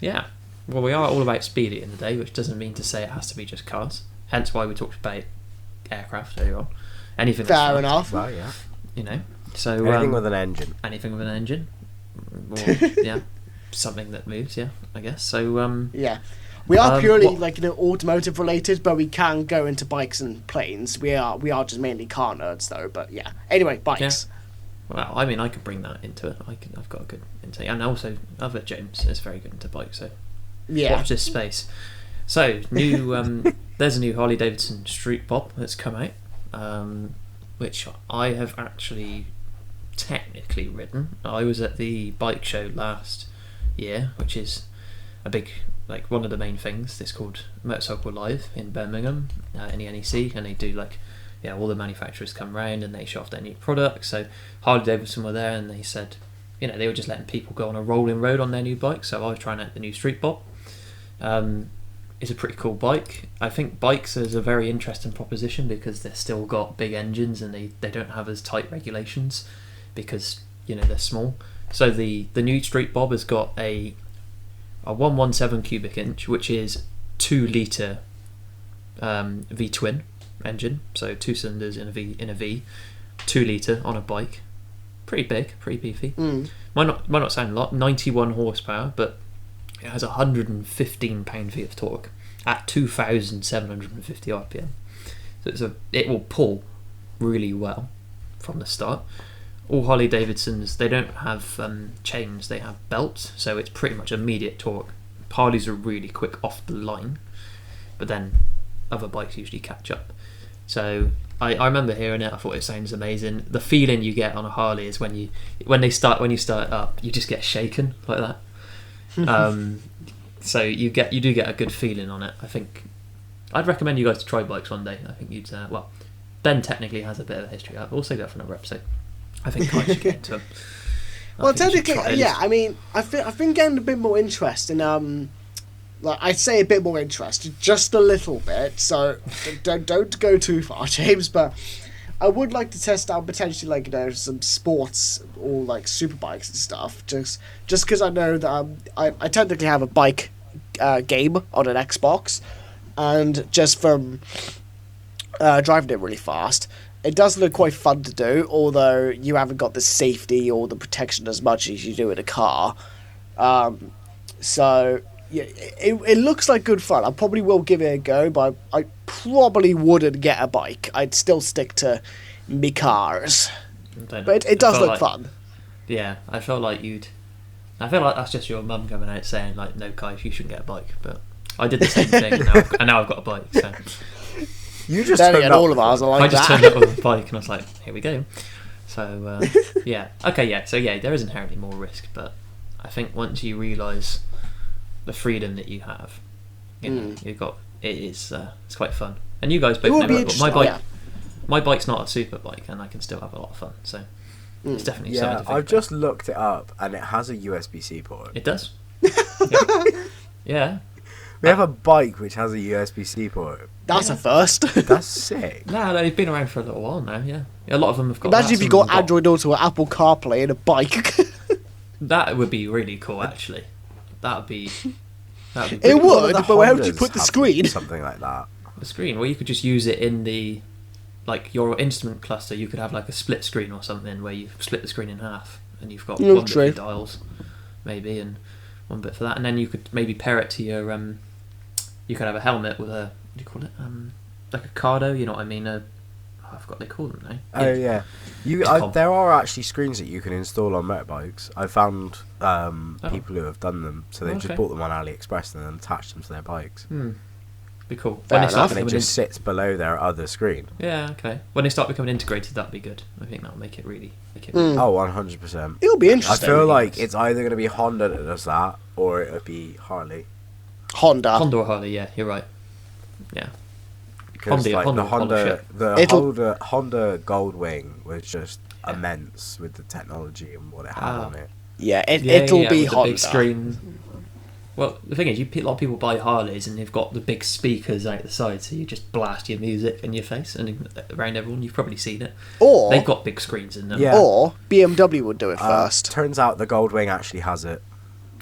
Yeah. Well, we are all about speed in the day, which doesn't mean to say it has to be just cars. Hence why we talked about aircraft earlier on. Anything. Fair enough. Well, yeah. So anything with an engine. Anything with an engine. Or, something that moves. Yeah, I guess. So we are purely automotive related, but we can go into bikes and planes. We are just mainly car nerds though. But yeah. Anyway, bikes. Yeah. Well, I mean, I could bring that into it. I've got a good intake, and also other James is very good into bikes. So watch this space. So there's a new Harley Davidson Street Bob that's come out, which I have actually technically ridden. I was at the bike show last year, which is a big, one of the main things. It's called Motorcycle Live in Birmingham, in the NEC, and they do all the manufacturers come round and they show off their new products. So Harley Davidson were there, and they said, they were just letting people go on a rolling road on their new bike. So I was trying out the new Street Bob. It's a pretty cool bike. I think bikes is a very interesting proposition because they've still got big engines and they don't have as tight regulations because they're small. So the new Street Bob has got a 117 cubic inch, which is 2 litre V twin engine, so 2 cylinders in a V, 2 litre on a bike. Pretty big, pretty beefy. Might not sound a lot. 91 horsepower, but it has 115 pound-feet of torque at 2,750 RPM. So it will pull really well from the start. All Harley Davidsons, they don't have chains, they have belts, so it's pretty much immediate torque. Harleys are really quick off the line, but then other bikes usually catch up. So I remember hearing it, I thought it sounds amazing. The feeling you get on a Harley is when you start it up, you just get shaken like that. So you do get a good feeling on it. I think I'd recommend you guys to try bikes one day. I think you'd Ben technically has a bit of a history. I'll save that for another episode. I think I should get into them. Well, technically, I mean, I've been getting a bit more interest in I'd say a bit more interest, just a little bit. So don't go too far, James. But I would like to test out potentially some sports or super bikes and stuff. Just because I know that I technically have a bike game on an Xbox, and just from driving it really fast, it does look quite fun to do. Although you haven't got the safety or the protection as much as you do in a car. So yeah, it looks like good fun. I probably will give it a go, but I probably wouldn't get a bike. I'd still stick to me cars. But it does look fun. Yeah, I feel like that's just your mum coming out saying no, Kai, you shouldn't get a bike. But I did the same thing, and now I've got a bike. So You just then turned again, up. all of ours are like I just that. turned up with a bike and I was like, here we go. So, yeah. Okay, yeah. So, yeah, there is inherently more risk, but I think once you realise the freedom that you have, you know, you've got, it's quite fun. And you guys both know that, but my bike's not a super bike and I can still have a lot of fun, so it's definitely something to think I've about. just looked it up and it has a USB-C port. It does. Yeah. We have a bike which has a USB-C port. That's a first. That's sick. No, they've been around for a little while now, yeah. A lot of them have got Imagine that, if you some got of them have Android Auto or Apple CarPlay in a bike. That would be really cool, actually. That would be It pretty cool. would, but where would you Hondas put the have screen? Something like that. The screen, well, you could just use it in the, like, your instrument cluster. You could have like a split screen or something where you split the screen in half and you've got one bit for dials, maybe, and one bit for that, and then you could maybe pair it to your you could have a helmet with a, what do you call it, like a Cardo, you know what I mean, I forgot what they call them now. Oh yeah, there are actually screens that you can install on motorbikes. I found people who have done them, so they just bought them on AliExpress and then attached them to their bikes. Be cool. Fair When they start And it becoming just sits below their other screen. yeah, okay. When they start becoming integrated, that'd be good. I think that'll make it really. Oh, 100%. It'll be I interesting. feel like it's either going to be Honda that does that, or it'll be Harley. Honda. Honda or Harley, yeah, you're right. Yeah. Because Honda the will polish Honda, it. Honda Goldwing was just immense with the technology and what it had on it. Yeah, it'll be with the Honda. big screen. Well, the thing is, a lot of people buy Harleys and they've got the big speakers out the side, so you just blast your music in your face and around everyone. You've probably seen it. Or they've got big screens in them. Yeah. Or BMW would do it first. Turns out the Goldwing actually has it.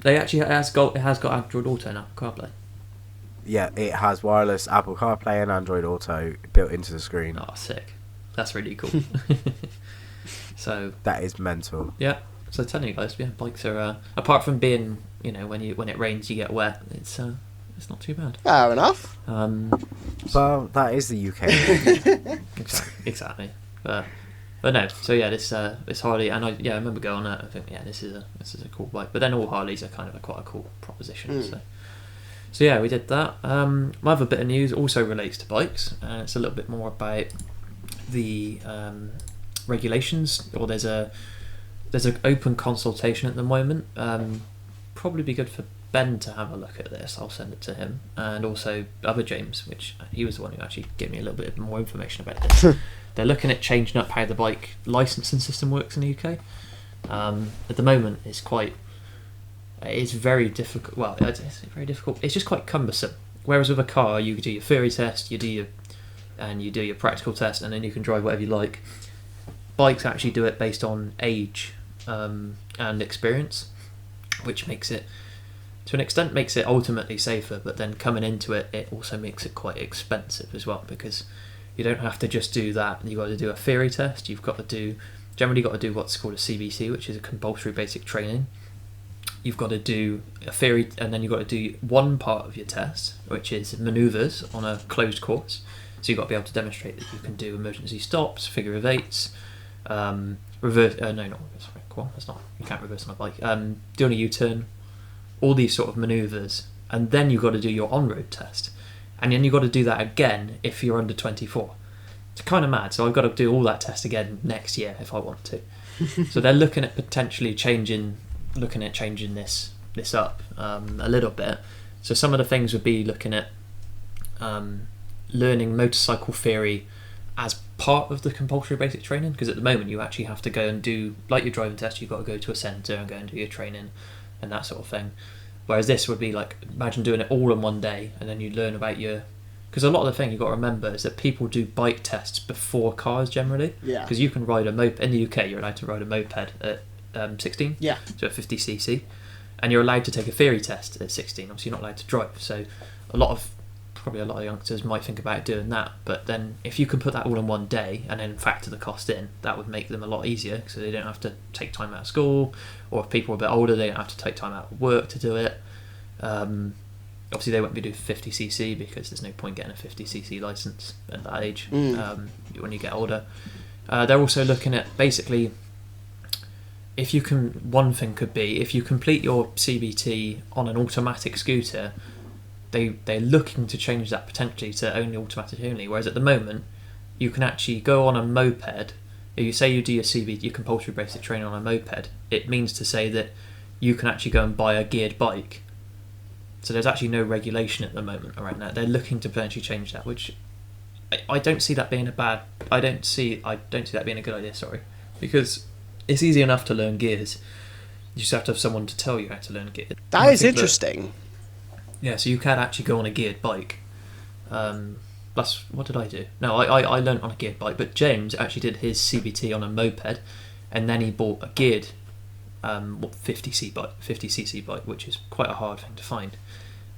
They actually it has got Android Auto now, CarPlay. Yeah, it has wireless Apple CarPlay and Android Auto built into the screen. Oh, sick! That's really cool. So that is mental. Yeah. So telling you guys, yeah, bikes are apart from being, you know, when it rains you get wet. It's not too bad. Fair enough. Well, that is the UK. Exactly. But no. So yeah, this Harley, and I remember going on it. I think this is a cool bike. But then all Harleys are kind of quite a cool proposition. So yeah, we did that. My other bit of news also relates to bikes. It's a little bit more about the regulations, or there's an open consultation at the moment. Probably be good for Ben to have a look at this. I'll send it to him, and also other James, which he was the one who actually gave me a little bit more information about this. They're looking at changing up how the bike licensing system works in the UK. At the moment, it's very difficult. Well, it's very difficult. It's just quite cumbersome. Whereas with a car, you do your theory test, you do your practical test, and then you can drive whatever you like. Bikes actually do it based on age and experience, which makes it, to an extent, makes it ultimately safer. But then coming into it, it also makes it quite expensive as well, because you don't have to just do that. You've got to do a theory test. You've got to do what's called a CBC, which is a compulsory basic training. You've got to do a theory, and then you've got to do one part of your test, which is manoeuvres on a closed course. So you've got to be able to demonstrate that you can do emergency stops, figure of eights, reverse. No, not reverse. Well, that's not. You can't reverse on a bike. Doing a U-turn, all these sort of manoeuvres, and then you've got to do your on-road test, and then you've got to do that again if you're under 24. It's kind of mad. So I've got to do all that test again next year if I want to. So they're looking at potentially changing this up a little bit. So some of the things would be looking at learning motorcycle theory as part of the compulsory basic training, because at the moment you actually have to go and do, like your driving test, you've got to go to a centre and go and do your training and that sort of thing. Whereas this would be like, imagine doing it all in one day, and then you learn about your, because a lot of the thing you've got to remember is that people do bike tests before cars generally. Yeah. Because you can ride a moped in the UK, you're allowed to ride a moped at 16. Yeah. So at 50cc, and you're allowed to take a theory test at 16. Obviously, you're not allowed to drive. So probably a lot of youngsters might think about doing that. But then if you can put that all in one day and then factor the cost in, that would make them a lot easier, so they don't have to take time out of school, or if people are a bit older, they don't have to take time out of work to do it. Obviously they won't be doing 50cc because there's no point getting a 50cc license at that age when you get older. They're also looking at basically, one thing could be if you complete your CBT on an automatic scooter, they're looking to change that potentially to only automatic only. Whereas at the moment, you can actually go on a moped. If you say you do your compulsory basic training on a moped, it means to say that you can actually go and buy a geared bike. So there's actually no regulation at the moment around that. They're looking to potentially change that, which I don't see that being I don't see that being a good idea. Sorry, because it's easy enough to learn gears. You just have to have someone to tell you how to learn gears. That is interesting. Yeah, so you can actually go on a geared bike. What did I do? No, I learned on a geared bike, but James actually did his CBT on a moped, and then he bought a geared 50cc bike, which is quite a hard thing to find.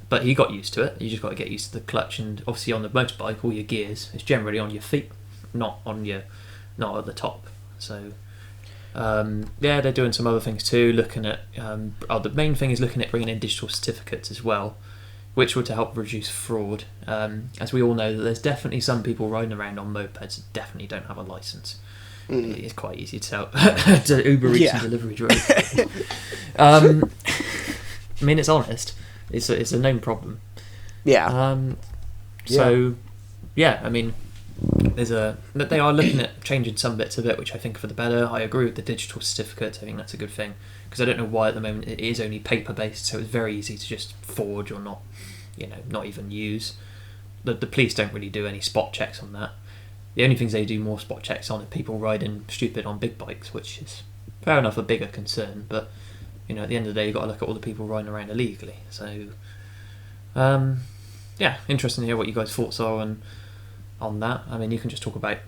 But he got used to it. You just got to get used to the clutch, and obviously on the motorbike, all your gears is generally on your feet, not at the top. So they're doing some other things too. Looking at the main thing is looking at bringing in digital certificates as well, which would to help reduce fraud. As we all know, that there's definitely some people riding around on mopeds that definitely don't have a license. It's quite easy to tell to Uber Eats and delivery drivers. I mean, it's honest. It's a known problem. Yeah. I mean, they are looking at changing some bits of it, which I think are for the better. I agree with the digital certificate. I think that's a good thing, because I don't know why at the moment it is only paper based, so it's very easy to just forge or not even use. The police don't really do any spot checks on that. The only things they do more spot checks on are people riding stupid on big bikes, which is fair enough a bigger concern, but at the end of the day you've got to look at all the people riding around illegally. So interesting to hear what you guys' thoughts are on that. I mean, you can just talk about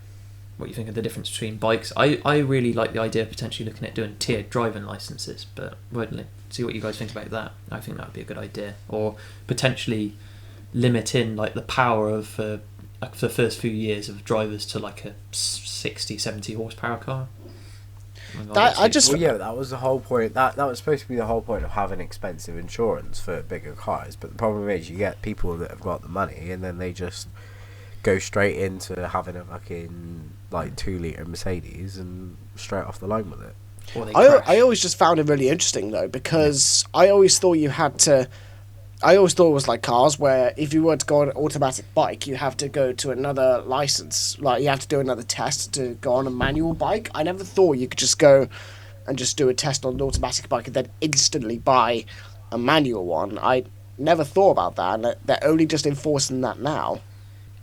what you think of the difference between bikes. I really like the idea of potentially looking at doing tiered driving licenses, but we'll see what you guys think about that. I think that would be a good idea, or potentially limit in like the power of the first few years of drivers to like a 60-70 horsepower car. That was the whole point. That was supposed to be the whole point of having expensive insurance for bigger cars. But the problem is, you get people that have got the money, and then they just go straight into having a fucking like 2-litre Mercedes and straight off the line with it. I always just found it really interesting though, because I always thought it was like cars, where if you were to go on an automatic bike, you have to go to another license. Like, you have to do another test to go on a manual bike. I never thought you could just go and just do a test on an automatic bike and then instantly buy a manual one. I never thought about that, and they're only just enforcing that now.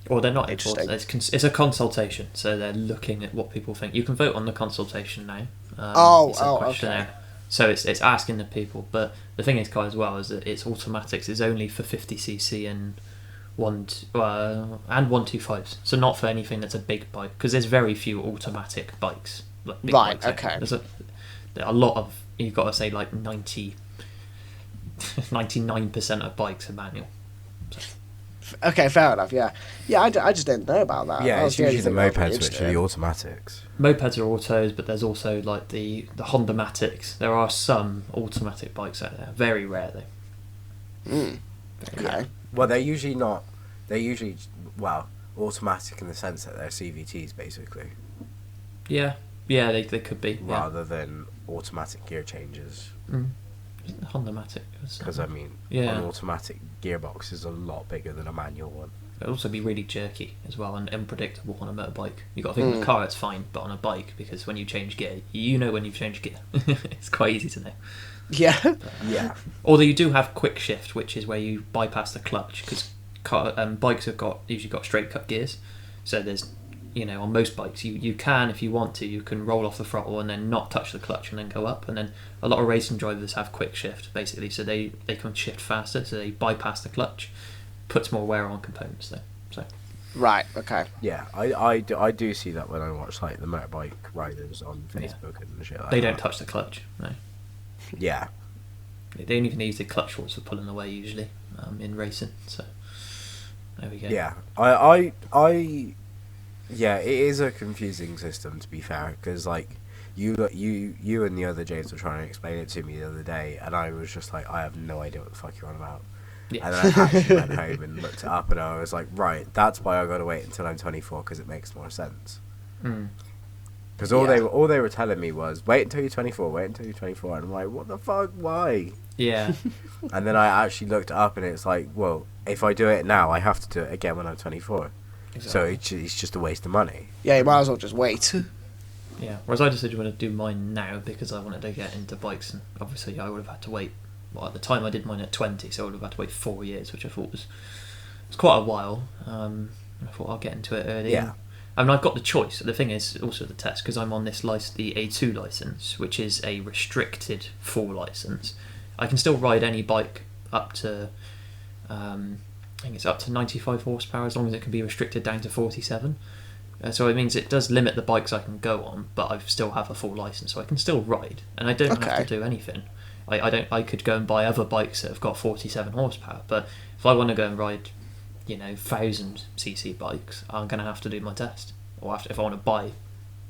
Or they're not enforcing it. It's a consultation, so they're looking at what people think. You can vote on the consultation now. Okay. So it's asking the people, but the thing is, Kai, as well, is that it's automatics is only for 50cc and 125s, so not for anything that's a big bike, because there's very few automatic bikes. Like big right. bikes. Okay. There's a lot of, you've got to say like 99% of bikes are manual. So. Okay, fair enough. Yeah. I just didn't know about that. Yeah, it's usually the mopeds which are the automatics. Mopeds are autos, but there's also like the Honda-matics. There are some automatic bikes out there. Very rare though. Okay. Yeah. Well, they're usually not. They're usually automatic in the sense that they're CVTs basically. Yeah, they could be rather than automatic gear changes. Honda-matic. Because an automatic gearbox is a lot bigger than a manual one. It'll also be really jerky as well and unpredictable on a motorbike. You've got to think on a car it's fine, but on a bike, because when you change gear, you know when you've changed gear. It's quite easy to know. Yeah. Yeah. Although you do have quick shift, which is where you bypass the clutch, because bikes have usually got straight cut gears. So there's, on most bikes, you can, if you want to, you can roll off the throttle and then not touch the clutch and then go up. And then a lot of racing drivers have quick shift, basically, so they can shift faster, so they bypass the clutch, puts more wear on components though. So. Right. Okay. Yeah, I do see that when I watch like the motorbike riders on Facebook and shit like that. They don't touch the clutch, no. Yeah. They don't even use the clutch force for pulling away usually in racing. So there we go. Yeah, yeah, it is a confusing system, to be fair, because like you and the other James were trying to explain it to me the other day, and I was just like, I have no idea what the fuck you're on about. Yeah. And then I actually went home and looked it up, and I was like, right, that's why I got to wait until I'm 24, because it makes more sense. Because all they were telling me was, wait until you're 24, wait until you're 24. And I'm like, what the fuck? Why? Yeah. And then I actually looked it up, and it's like, well, if I do it now, I have to do it again when I'm 24. Exactly. So it's just a waste of money. Yeah, you might as well just wait. Yeah. Whereas I decided I want to do mine now because I wanted to get into bikes, and obviously I would have had to wait. Well, at the time I did mine at 20, so I would have had to wait 4 years, which I thought was quite a while. I thought I'll get into it early. Yeah. I mean, I've got the choice. The thing is also the test, because I'm on this the A2 license, which is a restricted full license. I can still ride any bike up to, I think it's up to 95 horsepower, as long as it can be restricted down to 47. So it means it does limit the bikes I can go on, but I still have a full license, so I can still ride, and I don't have to do anything. I could go and buy other bikes that have got 47 horsepower, but if I want to go and ride, 1,000cc bikes, I'm going to have to do my test. Or if I want to buy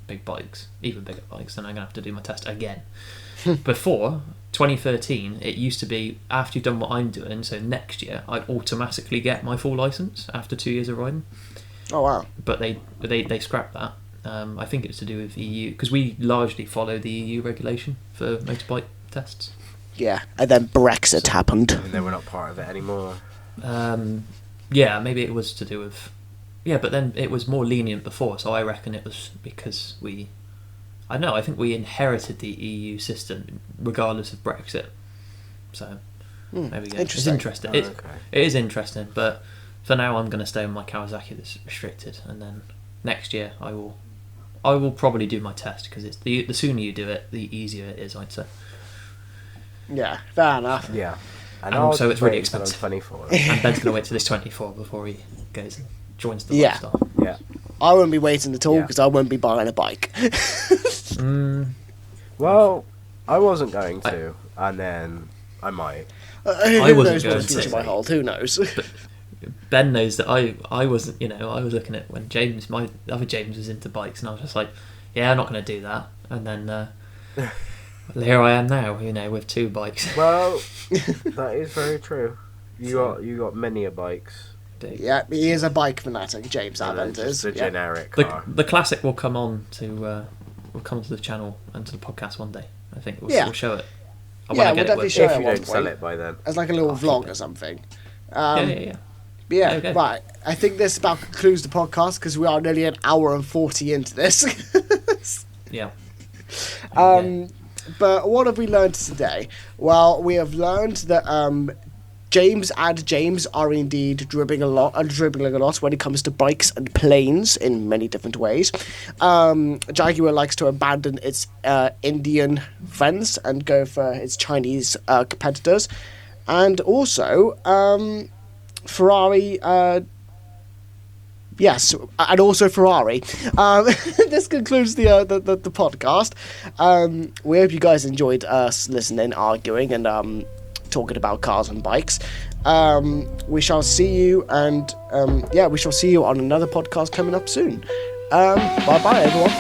big bikes, even bigger bikes, then I'm going to have to do my test again. Before 2013, it used to be after you've done what I'm doing, so next year I automatically get my full license after 2 years of riding. Oh wow! But they scrapped that. I think it's to do with EU, because we largely follow the EU regulation for motorbike tests. Yeah, and then Brexit happened, and then we're not part of it anymore. Yeah, maybe it was to do with... Yeah, but then it was more lenient before, so I reckon it was because I think we inherited the EU system regardless of Brexit. So, there we go. It's interesting. It is interesting, but for now I'm going to stay on my Kawasaki that's restricted, and then next year I will probably do my test, because it's the sooner you do it, the easier it is, I'd say. Yeah, fair enough. Yeah. And also it's really expensive. 24. And Ben's going to wait till he's 24 before he goes and joins the lifestyle. Yeah. I won't be waiting at all, because I won't be buying a bike. Well, I wasn't going to, and then I might. I wasn't going to. Might hold. Who knows? But Ben knows that I wasn't. I was looking at when my other James was into bikes, and I was just like, yeah, I'm not going to do that. And then here I am now, with 2 bikes. Well, that is very true. You got many a bikes. Yeah, he is a bike fanatic, James Avent is. The generic car. The classic will come on to the channel and to the podcast one day. I think we'll show it. We'll definitely show it. If you don't sell it by then, as like a little vlog or something. Yeah. Yeah, right. I think this about concludes the podcast, because we are nearly an hour and 40 into this. Yeah. But what have we learned today? Well, we have learned that James and James are indeed dribbling a lot when it comes to bikes and planes in many different ways. Jaguar likes to abandon its Indian friends and go for its Chinese competitors. And also, Ferrari... Yes, and also Ferrari. This concludes the podcast. We hope you guys enjoyed us listening, arguing, and talking about cars and bikes. We shall see you, and we shall see you on another podcast coming up soon. Bye bye, everyone.